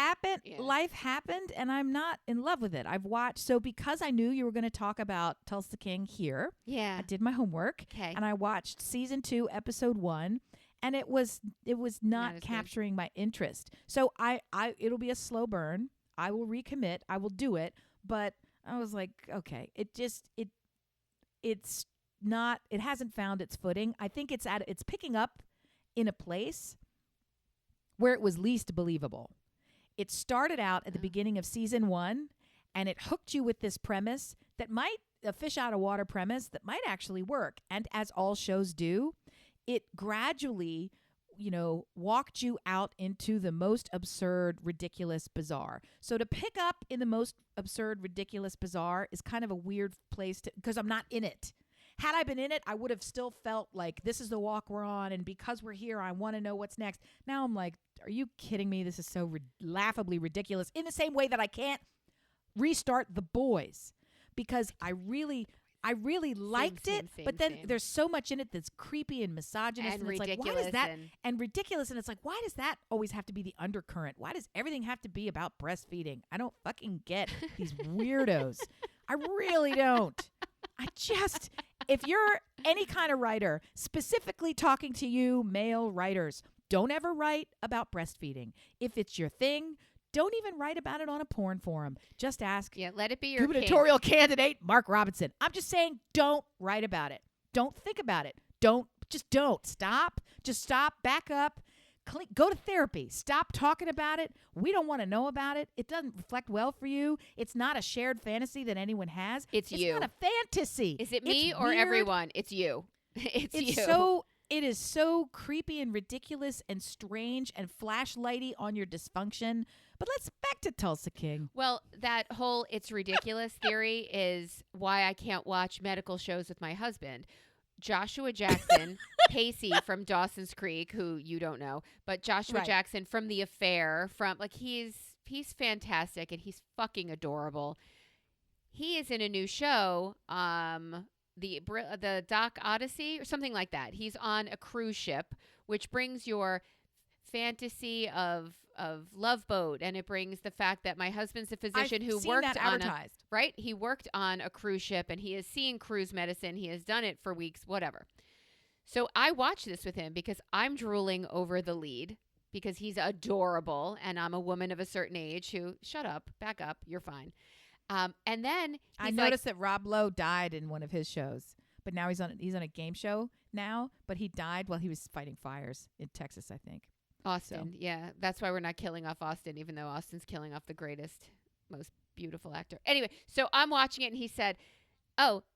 Life happened, and I'm not in love with it. I've watched, so because I knew you were going to talk about Tulsa King here, I did my homework, and I watched season 2, episode 1, and it was not capturing my interest. So it'll be a slow burn. I will recommit. I will do it. But I was like, okay, it's not, it hasn't found its footing. I think it's picking up in a place where it was least believable. It started out at the beginning of season 1, and it hooked you with this premise that might, a fish out of water premise that might actually work. And as all shows do, it gradually, walked you out into the most absurd, ridiculous, bizarre. So to pick up in the most absurd, ridiculous, bizarre is kind of a weird place because I'm not in it. Had I been in it, I would have still felt like this is the walk we're on, and because we're here, I want to know what's next. Now I'm like, are you kidding me? This is so laughably ridiculous. In the same way that I can't restart The Boys because I really liked it, but then there's so much in it that's creepy and misogynist, and it's like, why does that and ridiculous, and it's like, why does that always have to be the undercurrent? Why does everything have to be about breastfeeding? I don't fucking get these weirdos. I really don't. If you're any kind of writer, specifically talking to you male writers, don't ever write about breastfeeding. If it's your thing, don't even write about it on a porn forum. Just ask. Yeah, let it be your gubernatorial candidate, Mark Robinson. I'm just saying, don't write about it. Don't think about it. Don't. Stop. Just stop. Back up. Go to therapy. Stop talking about it. We don't want to know about it. It doesn't reflect well for you. It's not a shared fantasy that anyone has. It's you. It's not a fantasy. Is it me or everyone? It's you. It's you. It is so creepy and ridiculous and strange and flashlighty on your dysfunction. But let's back to Tulsa King. Well, that whole it's ridiculous theory is why I can't watch medical shows with my husband. Joshua Jackson, Pacey from Dawson's Creek, who you don't know, but Joshua Jackson from The Affair, he's fantastic and he's fucking adorable. He is in a new show, the Doc Odyssey or something like that. He's on a cruise ship, which brings your fantasy of Love Boat, and it brings the fact that my husband's a physician who worked on he worked on a cruise ship, and he is seeing cruise medicine. He has done it for weeks, whatever. So I watched this with him because I'm drooling over the lead because he's adorable, and I'm a woman of a certain age who, shut up, back up, you're fine. And then I noticed that Rob Lowe died in one of his shows, but now he's on a game show now, but he died while he was fighting fires in Texas, I think. Austin, yeah. That's why we're not killing off Austin, even though Austin's killing off the greatest, most beautiful actor. Anyway, so I'm watching it, and he said,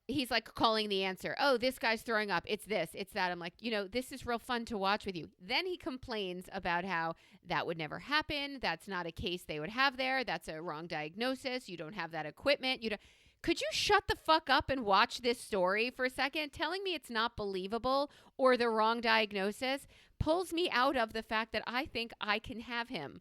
he's like calling the answer. Oh, this guy's throwing up. It's this, it's that. I'm like, this is real fun to watch with you. Then he complains about how that would never happen. That's not a case they would have there. That's a wrong diagnosis. You don't have that equipment. Could you shut the fuck up and watch this story for a second? Telling me it's not believable or the wrong diagnosis pulls me out of the fact that I think I can have him.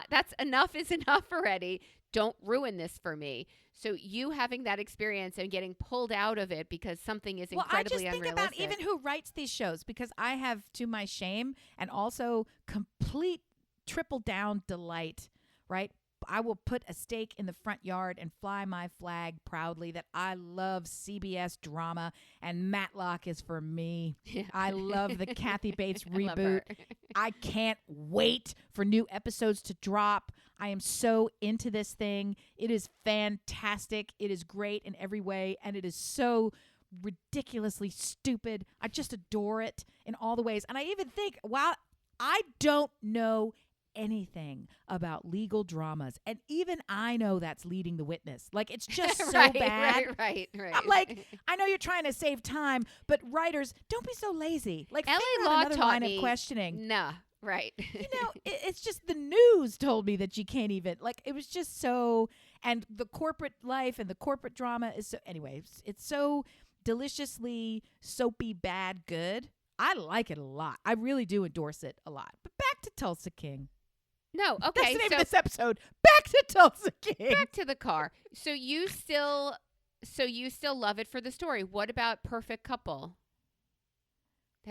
That's enough is enough already. Don't ruin this for me. So you having that experience and getting pulled out of it because something is incredibly unrealistic. Well, I just think about even who writes these shows, because I have, to my shame and also complete triple down delight, right? will put a stake in the front yard and fly my flag proudly that I love CBS drama and Matlock is for me. Yeah. I love the Kathy Bates I love reboot. her. I can't wait for new episodes to drop. I am so into this thing. It is fantastic. It is great in every way, and it is so ridiculously stupid. I just adore it in all the ways. And I even think, wow, I don't know anything about legal dramas, and even I know that's Leading the Witness. Like, it's just so right, bad. Right. I'm like, I know you're trying to save time, but writers, don't be so lazy. Like, LA figure Law out another taught line me, of questioning. Nah, right. It's just the news told me that you can't even, like, it was just so, and the corporate life and the corporate drama is so, anyway, it's so deliciously soapy bad good. I like it a lot. I really do endorse it a lot. But back to Tulsa King. No, okay. That's the name so of this episode. Back to Tulsa King. back to the car. So you still love it for the story. What about Perfect Couple?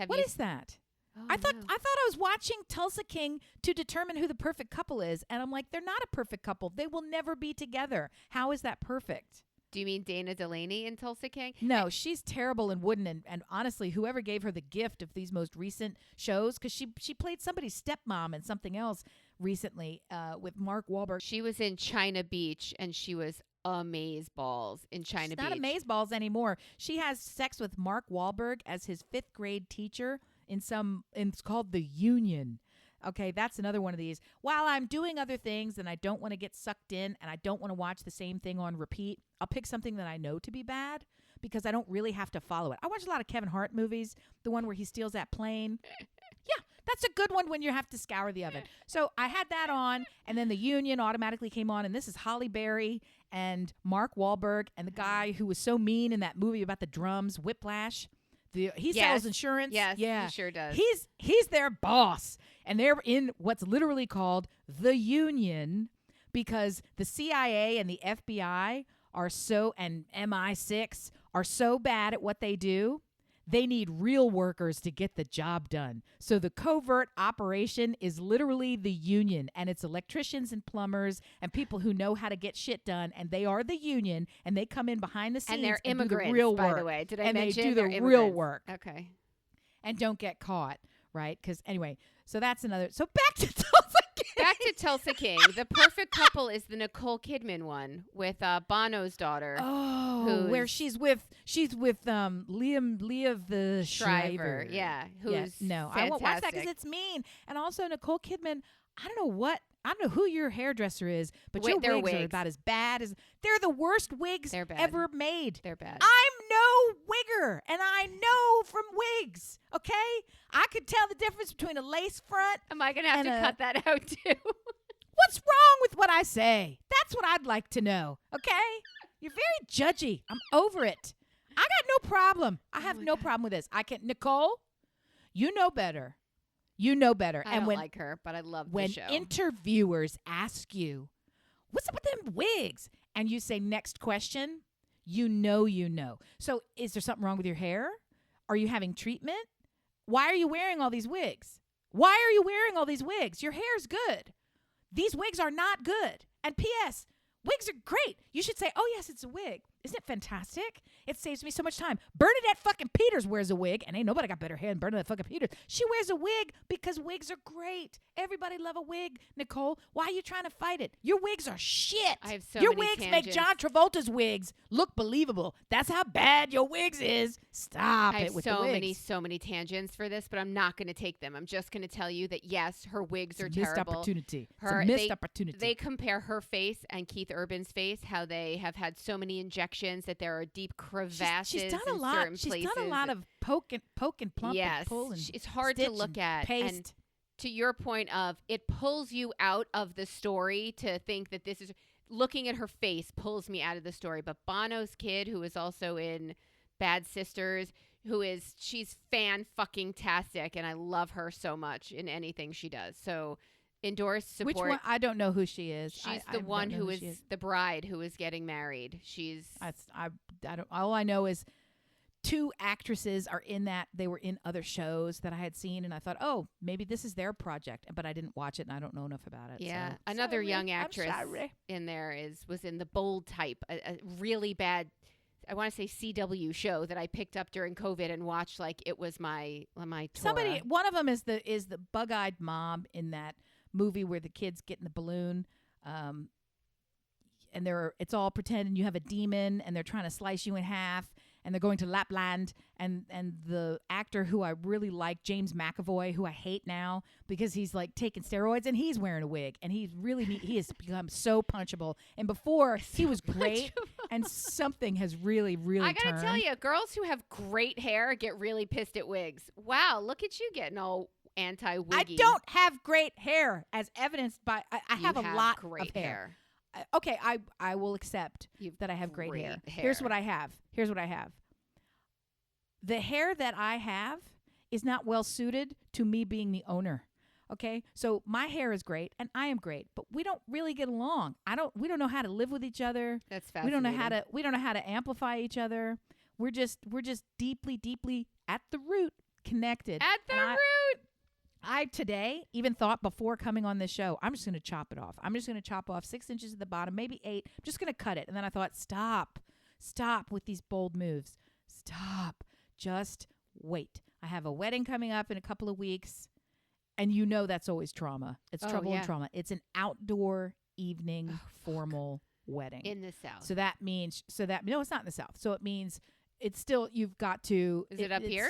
What is that? Oh, I thought no. I was watching Tulsa King to determine who the perfect couple is, and I'm like, they're not a perfect couple. They will never be together. How is that perfect? Do you mean Dana Delaney in Tulsa King? No, she's terrible and wooden, and honestly, whoever gave her the gift of these most recent shows, because she played somebody's stepmom in something else recently with Mark Wahlberg. She was in China Beach, and she was amazeballs in China She's Beach. not amazeballs anymore. She has sex with Mark Wahlberg as his 5th grade teacher it's called The Union. Okay, that's another one of these. While I'm doing other things and I don't want to get sucked in and I don't want to watch the same thing on repeat, I'll pick something that I know to be bad because I don't really have to follow it. I watch a lot of Kevin Hart movies, the one where he steals that plane. Yeah, that's a good one when you have to scour the oven. So I had that on, and then The Union automatically came on, and this is Holly Berry and Mark Wahlberg and the guy who was so mean in that movie about the drums, Whiplash. He sells insurance. Yes, yeah, he sure does. He's their boss, and they're in what's literally called the Union because the CIA and the FBI and MI6 are so bad at what they do. They need real workers to get the job done. So the covert operation is literally the Union, and it's electricians and plumbers and people who know how to get shit done, and they are the Union, and they come in behind the scenes and they're immigrants, do the real by work. the way. Did I and mention they do they're the real immigrants? work Okay. and don't get caught, right? Because anyway, so that's another. So back to Tulsa King. Back to Tulsa King. The Perfect Couple is the Nicole Kidman one with Bono's daughter. Oh, where she's with Leah the Shriver. Yeah. Who's no, fantastic. I won't watch that because it's mean. And also Nicole Kidman, I don't know who your hairdresser is, but your their wigs are wigs. about as bad as they're the worst wigs They're bad. ever made. They're bad. I'm no wigger, and I know from wigs. Okay, I could tell the difference between a lace front. Am I going to have to cut that out too? What's wrong with what I say? That's what I'd like to know. Okay, you're very judgy. I'm over it. I got no problem. I have no problem with this. Nicole, you know better. You know better. I and don't when like her, but I love the when show. interviewers ask you, "What's up with them wigs?" and you say, "Next question," you know. So, is there something wrong with your hair? Are you having treatment? Why are you wearing all these wigs? Why are you wearing all these wigs? Your hair's good. These wigs are not good. And P.S., wigs are great. You should say, "Oh, yes, it's a wig." Isn't it fantastic? It saves me so much time. Bernadette fucking Peters wears a wig, and ain't nobody got better hair than Bernadette fucking Peters. She wears a wig because wigs are great. Everybody love a wig, Nicole. Why are you trying to fight it? Your wigs are shit. I have so your many wigs tangents. make John Travolta's wigs look believable. That's how bad your wigs is. Stop I it have with so the wigs. many tangents for this, but I'm not going to take them. I'm just going to tell you that yes, her wigs It's are a missed terrible. opportunity. It's Her- a missed they- opportunity. They compare her face and Keith Urban's face, how they have had so many injections that there are deep crevasses she's done a in lot. certain She's places. done a lot of poke and plump yes, and pull and it's hard to stitch look and at. paste. And to your point of it pulls you out of the story to think that this is looking at her face pulls me out of the story. But Bono's kid, who is also in Bad Sisters, she's fan-fucking-tastic, and I love her so much in anything she does. So endorse, support. Which one? I don't know who she is. She's I the don't one know who she is the bride who is getting married. She's I don't. All I know is two actresses are in that. They were in other shows that I had seen, and I thought, oh, maybe this is their project, but I didn't watch it, and I don't know enough about it. Yeah, so. another Sorry, young I'm actress sorry. in there was in the Bold Type, a really bad, I want to say CW show that I picked up during COVID and watched like it was my Torah. One of them is the bug-eyed mom in that movie where the kids get in the balloon, and it's all pretend, and you have a demon, and they're trying to slice you in half, and they're going to Lapland, and the actor who I really like, James McAvoy, who I hate now because he's like taking steroids and he's wearing a wig, and he has become so punchable. And before he was great, and something has really I gotta turned. tell you, girls who have great hair get really pissed at wigs. Wow, look at you getting all anti-wiggy. I don't have great hair, as evidenced by I have a lot great of hair. Okay, I will accept that I have great hair. Here's what I have. The hair that I have is not well suited to me being the owner. Okay? So my hair is great and I am great, but we don't really get along. We don't know how to live with each other. That's fascinating. We don't know how to amplify each other. We're just deeply at the root connected. At the root. I today even thought before coming on this show, I'm just going to chop it off. I'm just going to chop off 6 inches at the bottom, maybe 8. I'm just going to cut it. And then I thought, stop with these bold moves. Stop. Just wait. I have a wedding coming up in a couple of weeks. And that's always trauma. It's trouble and trauma. It's an outdoor evening formal wedding. In the South. So that means, no, it's not in the South. So it means it's still, you've got to. Is it up here?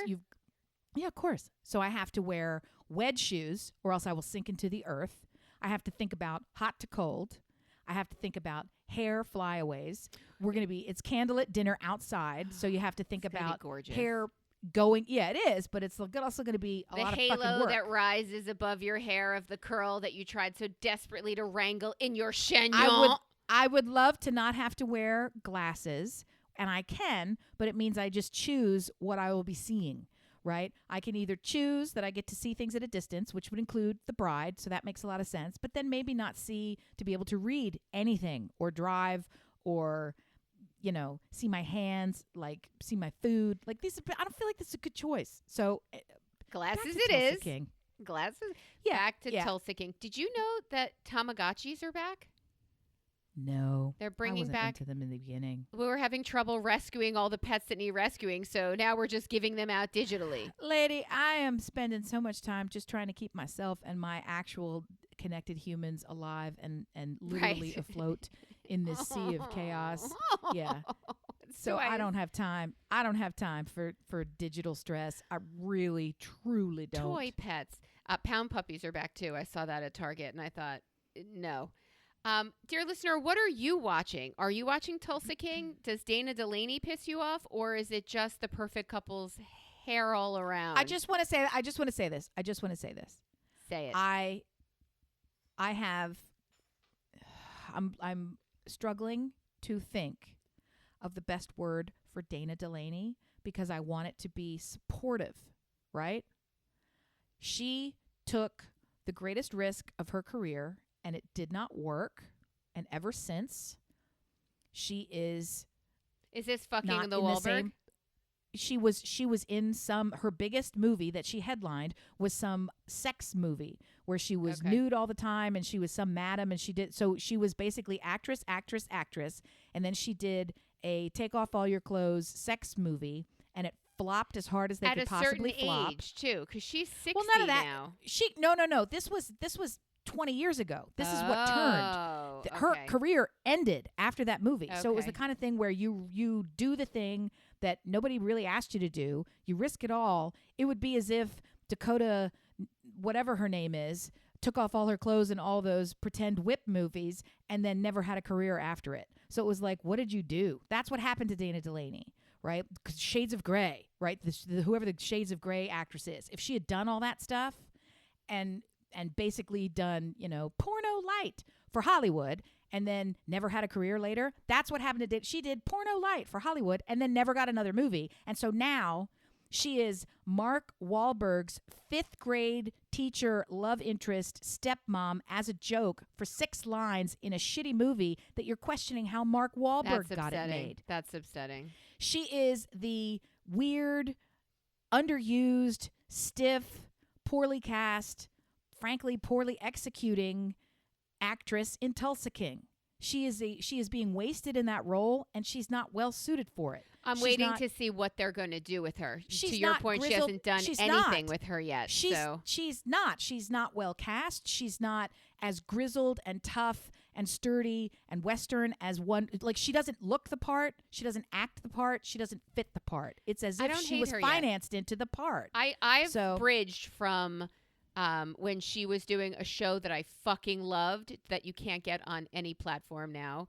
Yeah, of course. So I have to wear wedge shoes or else I will sink into the earth. I have to think about hot to cold. I have to think about hair flyaways. It's candlelit dinner outside. So you have to think about hair going. Yeah, it is. But it's also going to be a lot of fucking work. The halo that rises above your hair of the curl that you tried so desperately to wrangle in your chignon. I would love to not have to wear glasses. And I can, but it means I just choose what I will be seeing. Right? I can either choose that I get to see things at a distance, which would include the bride, so that makes a lot of sense, but then maybe not to be able to read anything or drive or, see my hands, like see my food. Like I don't feel like this is a good choice. So glasses it is. King. Glasses? Yeah. Back to Tulsa King. Did you know that Tamagotchis are back? No. They're bringing back into them in the beginning. We were having trouble rescuing all the pets that need rescuing, so now we're just giving them out digitally. Lady, I am spending so much time just trying to keep myself and my actual connected humans alive and literally afloat in this sea of chaos. Yeah. So I don't have time. I don't have time for digital stress. I really, truly don't. Toy pets. Pound puppies are back too. I saw that at Target and I thought, no. Dear listener, what are you watching? Are you watching Tulsa King? Does Dana Delaney piss you off, or is it just the perfect couple's hair all around? I just want to say this. Say it. I'm struggling to think of the best word for Dana Delaney because I want it to be supportive, right? She took the greatest risk of her career and it did not work. And ever since, she is this fucking not the in Wahlberg? the same. She was in her biggest movie that she headlined was some sex movie where she was nude all the time and she was some madam and she was basically actress. And then she did a take off all your clothes sex movie and it flopped as hard as they could possibly flop. At a certain age too, because she's 60 well, none of that. now. No. This was 20 years ago. This is what turned. Her career ended after that movie. So it was the kind of thing where you do the thing that nobody really asked you to do. You risk it all. It would be as if Dakota, whatever her name is, took off all her clothes in all those pretend whip movies and then never had a career after it. So it was like, what did you do? That's what happened to Dana Delaney, right? Shades of Grey, right? Whoever the Shades of Grey actress is. If she had done all that stuff and basically done, porno light for Hollywood and then never had a career later. That's what happened to she did porno light for Hollywood and then never got another movie. And so now she is Mark Wahlberg's 5th grade teacher, love interest, stepmom as a joke for 6 lines in a shitty movie that you're questioning how Mark Wahlberg got it made. That's upsetting. She is the weird, underused, stiff, poorly cast, frankly poorly executing actress in Tulsa King. She is being wasted in that role, and she's not well suited for it. I'm She's waiting not- to see what they're going to do with her. She's To your not point, she grizzled. hasn't done She's anything not. with her yet. She's so she's not well cast. She's not as grizzled and tough and sturdy and Western as one. Like, she doesn't look the part. She doesn't act the part. She doesn't fit the part. It's as I if don't she hate was her yet. financed into the part. I've So- bridged from when she was doing a show that I fucking loved that you can't get on any platform now.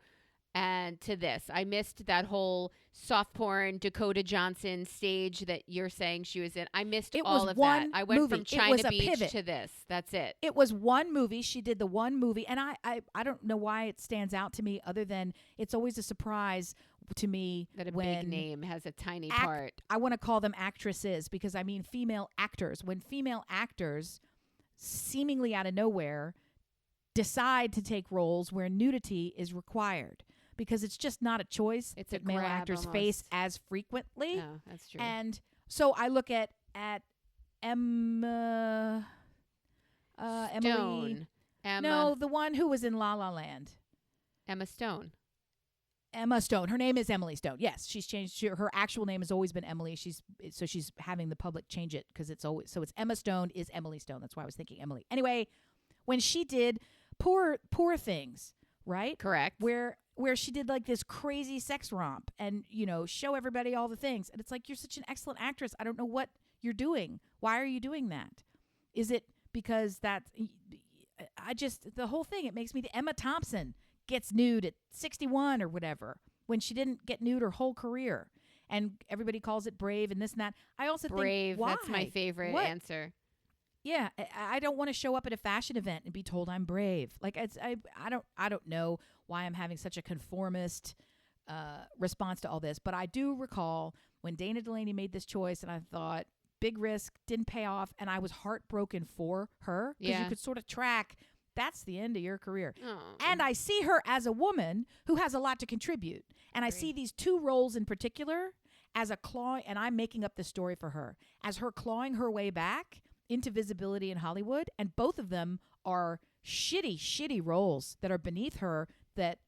And to this, I missed that whole soft porn Dakota Johnson stage that you're saying she was in. I missed It all was of one that. I went movie. from It China was a Beach pivot. to this. That's it. It was one movie. She did the one movie, and I don't know why it stands out to me, other than it's always a surprise to me That a when big name has a tiny act- part. I want to call them actresses, because I mean female actors. When female actors seemingly out of nowhere decide to take roles where nudity is required, because it's just not a choice It's a that male grab actors almost. face as frequently. No, that's true. And so I look at Emma Emily. Stone. Emma, No, the one who was in La La Land. Emma Stone. Emma Stone. Her name is Emily Stone. Yes, she's changed. Her actual name has always been Emily. She's having the public change it, because it's Emma Stone is Emily Stone. That's why I was thinking Emily. Anyway, when she did Poor Things, right? Correct. Where she did like this crazy sex romp and, show everybody all the things. And it's like, you're such an excellent actress. I don't know what you're doing. Why are you doing that? Is it because the whole thing, it makes me Emma Thompson gets nude at 61 or whatever, when she didn't get nude her whole career. And everybody calls it brave and this and that. I also Brave. think, why? That's my favorite What? answer. Yeah, I don't want to show up at a fashion event and be told I'm brave. Like, I don't know why I'm having such a conformist response to all this, but I do recall when Dana Delaney made this choice, and I thought, big risk, didn't pay off, and I was heartbroken for her, because Yeah. you could sort of track, that's the end of your career. Oh. And I see her as a woman who has a lot to contribute. And I Agree. see these two roles in particular as a claw, and I'm making up the story for her, as her clawing her way back into visibility in Hollywood. And both of them are shitty roles that are beneath her that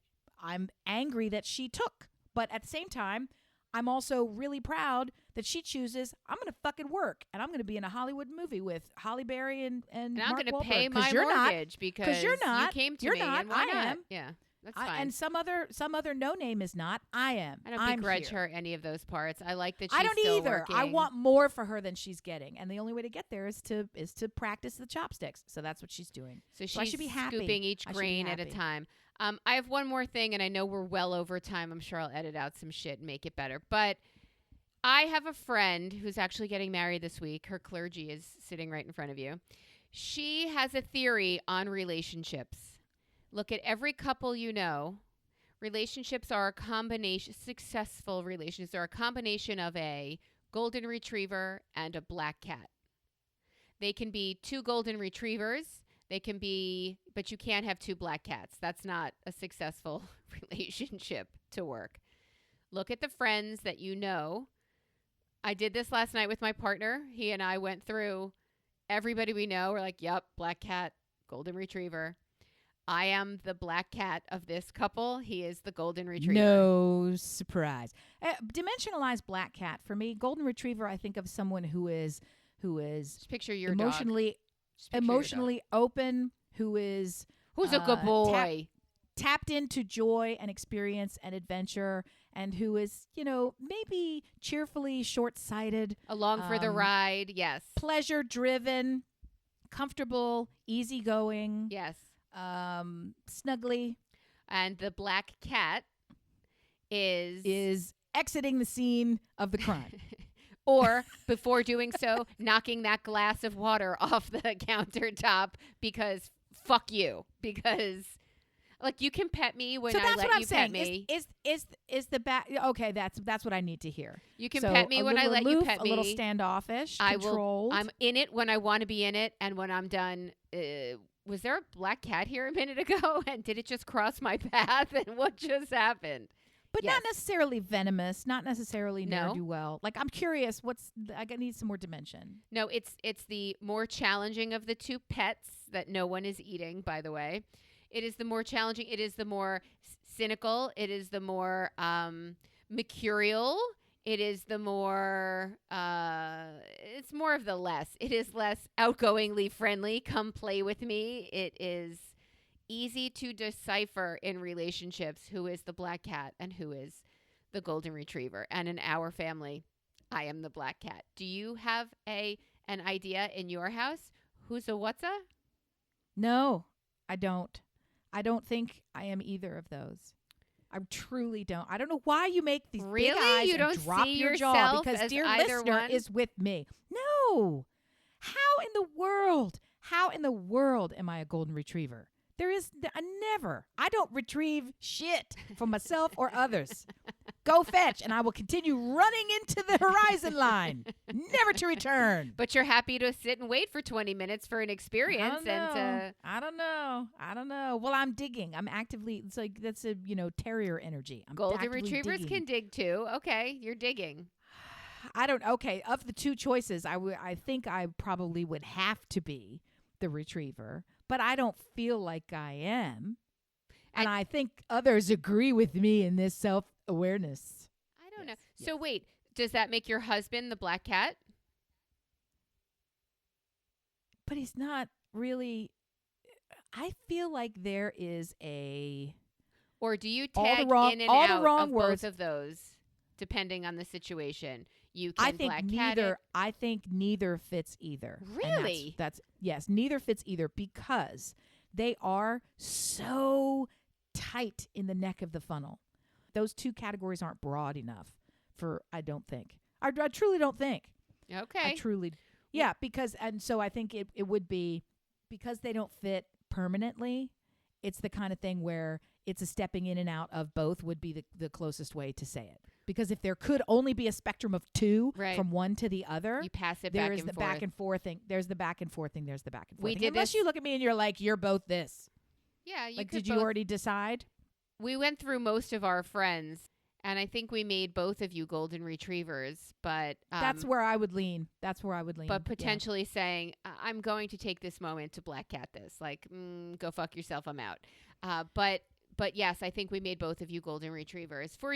I'm angry that she took. But at the same time, I'm also really proud that she chooses, I'm going to fucking work, and I'm going to be in a Hollywood movie with Holly Berry and And Mark I'm going to Wahlberg, pay 'cause my you're not. mortgage because you're not. you came to You're me. not. And why I not? am. Yeah, that's fine. And some other no name is not. I am. I don't I'm begrudge here. her any of those parts. I like that she's I don't still either. I working. want more for her than she's getting, and the only way to get there is to practice the chopsticks. So that's what she's doing. So So I she's should be happy. scooping each I should be grain at a happy. time. I have one more thing, and I know we're well over time. I'm sure I'll edit out some shit and make it better. But I have a friend who's actually getting married this week. Her clergy is sitting right in front of you. She has a theory on relationships. Look at every couple you know. Relationships are a combination, successful relationships are a combination of a golden retriever and a black cat. They can be two golden retrievers. They can be, but you can't have two black cats. That's not a successful relationship to work. Look at the friends that you know. I did this last night with my partner. He and I went through everybody we know. We're like, yep, black cat, golden retriever. I am the black cat of this couple. He is the golden retriever. No surprise. Dimensionalized black cat for me. Golden retriever. I think of someone who is Just picture your dog. emotionally Just picture your dog. emotionally open, who is Who's a good boy? tapped into joy and experience and adventure, and who is, maybe cheerfully short-sighted, Along for the um, ride. Yes. pleasure-driven, comfortable, easygoing, Yes. snuggly, And the black cat is exiting the scene of the crime. or before doing so, knocking that glass of water off the countertop because fuck you. Because like you can pet me when So I that's let what I'm you saying. pet me. Is the back okay? That's what I need to hear. You can So pet me a when I little let you aloof, pet me. a little standoffish, I controlled. will. I'm in it when I want to be in it, and when I'm done. Was there a black cat here a minute ago? And did it just cross my path? And what just happened? But Yes. not necessarily venomous, not necessarily No. ne'er-do-well. Like, I'm curious, need some more dimension. No, it's the more challenging of the two pets that no one is eating, by the way. It is the more challenging. It is the more cynical. It is the more mercurial. It is the more, it's more of the less. It is less outgoingly friendly. Come play with me. It is easy to decipher in relationships who is the black cat and who is the golden retriever. And in our family, I am the black cat. Do you have an idea in your house? Who's a what's a? No, I don't. I don't think I am either of those. I truly don't. I don't know why you make these Really? big eyes You and don't drop see your jaw yourself because as dear either listener one? is with me. No. How in the world? How in the world am I a golden retriever? There is never. I don't retrieve shit for myself or others. Go fetch, and I will continue running into the horizon line, never to return. But you're happy to sit and wait for 20 minutes for an experience I don't know. Well, I'm digging. I'm actively. It's like that's a terrier energy. I'm golden actively retrievers digging. can dig too. Okay, you're digging. I don't. Okay, of the two choices, I think I probably would have to be the retriever, but I don't feel like I am, and I think others agree with me in this self-awareness. I don't know. So wait, does that make your husband the black cat? But he's not really. I feel like there is a. Or do you All the tag wrong- in and all the out wrong of words. both of those, depending on the situation? You can I think black cat neither. it. I think neither fits either. And Really? that's yes. Neither fits either because they are so tight in the neck of the funnel. Those two categories aren't broad enough for. I don't think. I truly don't think. Okay. I truly. Yeah, because and so I think it would be because they don't fit permanently. It's the kind of thing where it's a stepping in and out of both would be the closest way to say it. Because if there could only be a spectrum of two Right. from one to the other, You pass it there back is and the forth. back and forth thing. There's the back and forth thing. There's the back and forth We thing. did Unless this- you look at me and you're like, you're both this. Yeah, you Like, could did you both- already decide? We went through most of our friends, and I think we made both of you golden retrievers, but That's where I would lean. That's where I would lean. but Yeah. potentially saying, I'm going to take this moment to black cat this. Like, go fuck yourself, I'm out. But yes, I think we made both of you golden retrievers for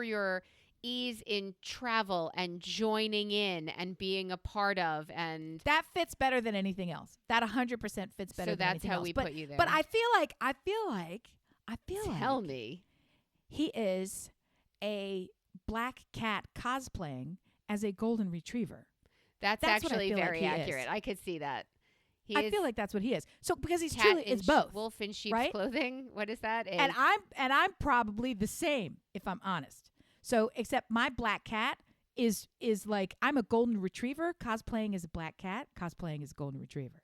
your ease in travel and joining in and being a part of, and That fits better than anything else. That 100% fits better so than that's anything how else. we but, put you there. But I feel like Tell me. he is a black cat cosplaying as a golden retriever. That's what I actually feel like very he is. accurate. I could see that. He I is feel like that's what he is. So because he's cat truly in it's both. wolf in sheep's right? clothing. What is that? And I'm probably the same if I'm honest. So except my black cat is like I'm a golden retriever cosplaying as a black cat, cosplaying as a golden retriever.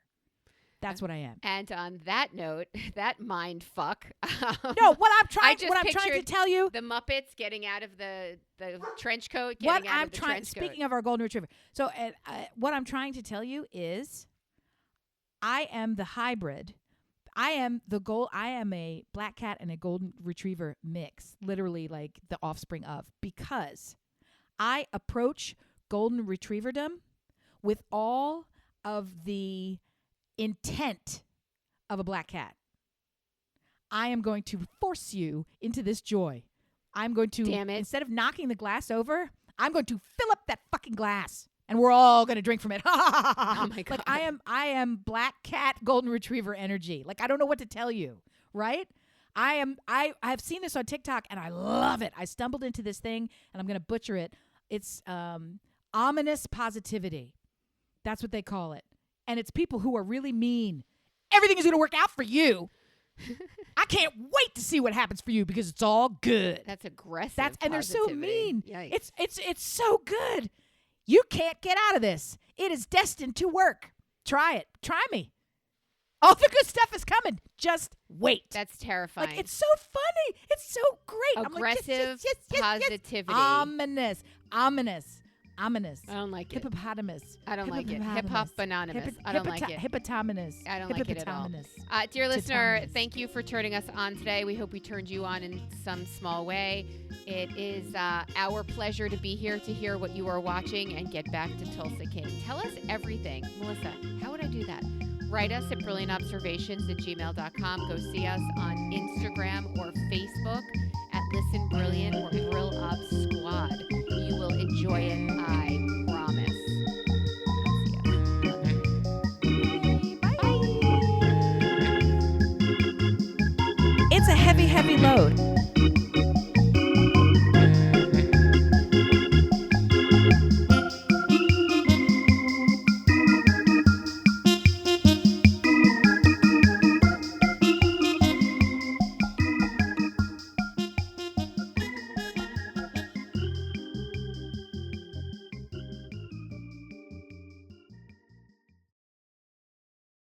That's what I am. And on that note, that mind fuck. No, what I'm trying just what I'm trying to pictured tell you the Muppets getting out of the trench coat. what Getting out I'm of the trying trench coat. speaking of our golden retriever. So what I'm trying to tell you is I am the hybrid. I am a black cat and a golden retriever mix, literally like the offspring of, because I approach golden retrieverdom with all of the intent of a black cat. I am going to force you into this joy. I'm going to, Damn it. instead of knocking the glass over, I'm going to fill up that fucking glass. And we're all gonna drink from it. Oh my God. Like I am black cat golden retriever energy. Like I don't know what to tell you, right? I've seen this on TikTok and I love it. I stumbled into this thing and I'm gonna butcher it. It's ominous positivity. That's what they call it. And it's people who are really mean. Everything is gonna work out for you. I can't wait to see what happens for you because it's all good. That's aggressive. And they're so positivity. mean. Yikes. It's so good. You can't get out of this. It is destined to work. Try it. Try me. All the good stuff is coming. Just wait. That's terrifying. Like it's so funny. It's so great. I'm like, Aggressive yes. positivity. Ominous. Ominous. I don't like it. Hippopotamus. I don't like it. Hip hop anonymous. I don't like it. Hippopotamus. I don't like it at all. Dear listener, thank you for turning us on today. We hope we turned you on in some small way. It is our pleasure to be here to hear what you are watching and get back to Tulsa King. Tell us everything. Melissa, how would I do that? Write us at brilliantobservations@gmail.com. Go see us on Instagram or Facebook at Listen Brilliant or Brill Up Squad. You will enjoy it, I promise. Come see us. It's a heavy, heavy load.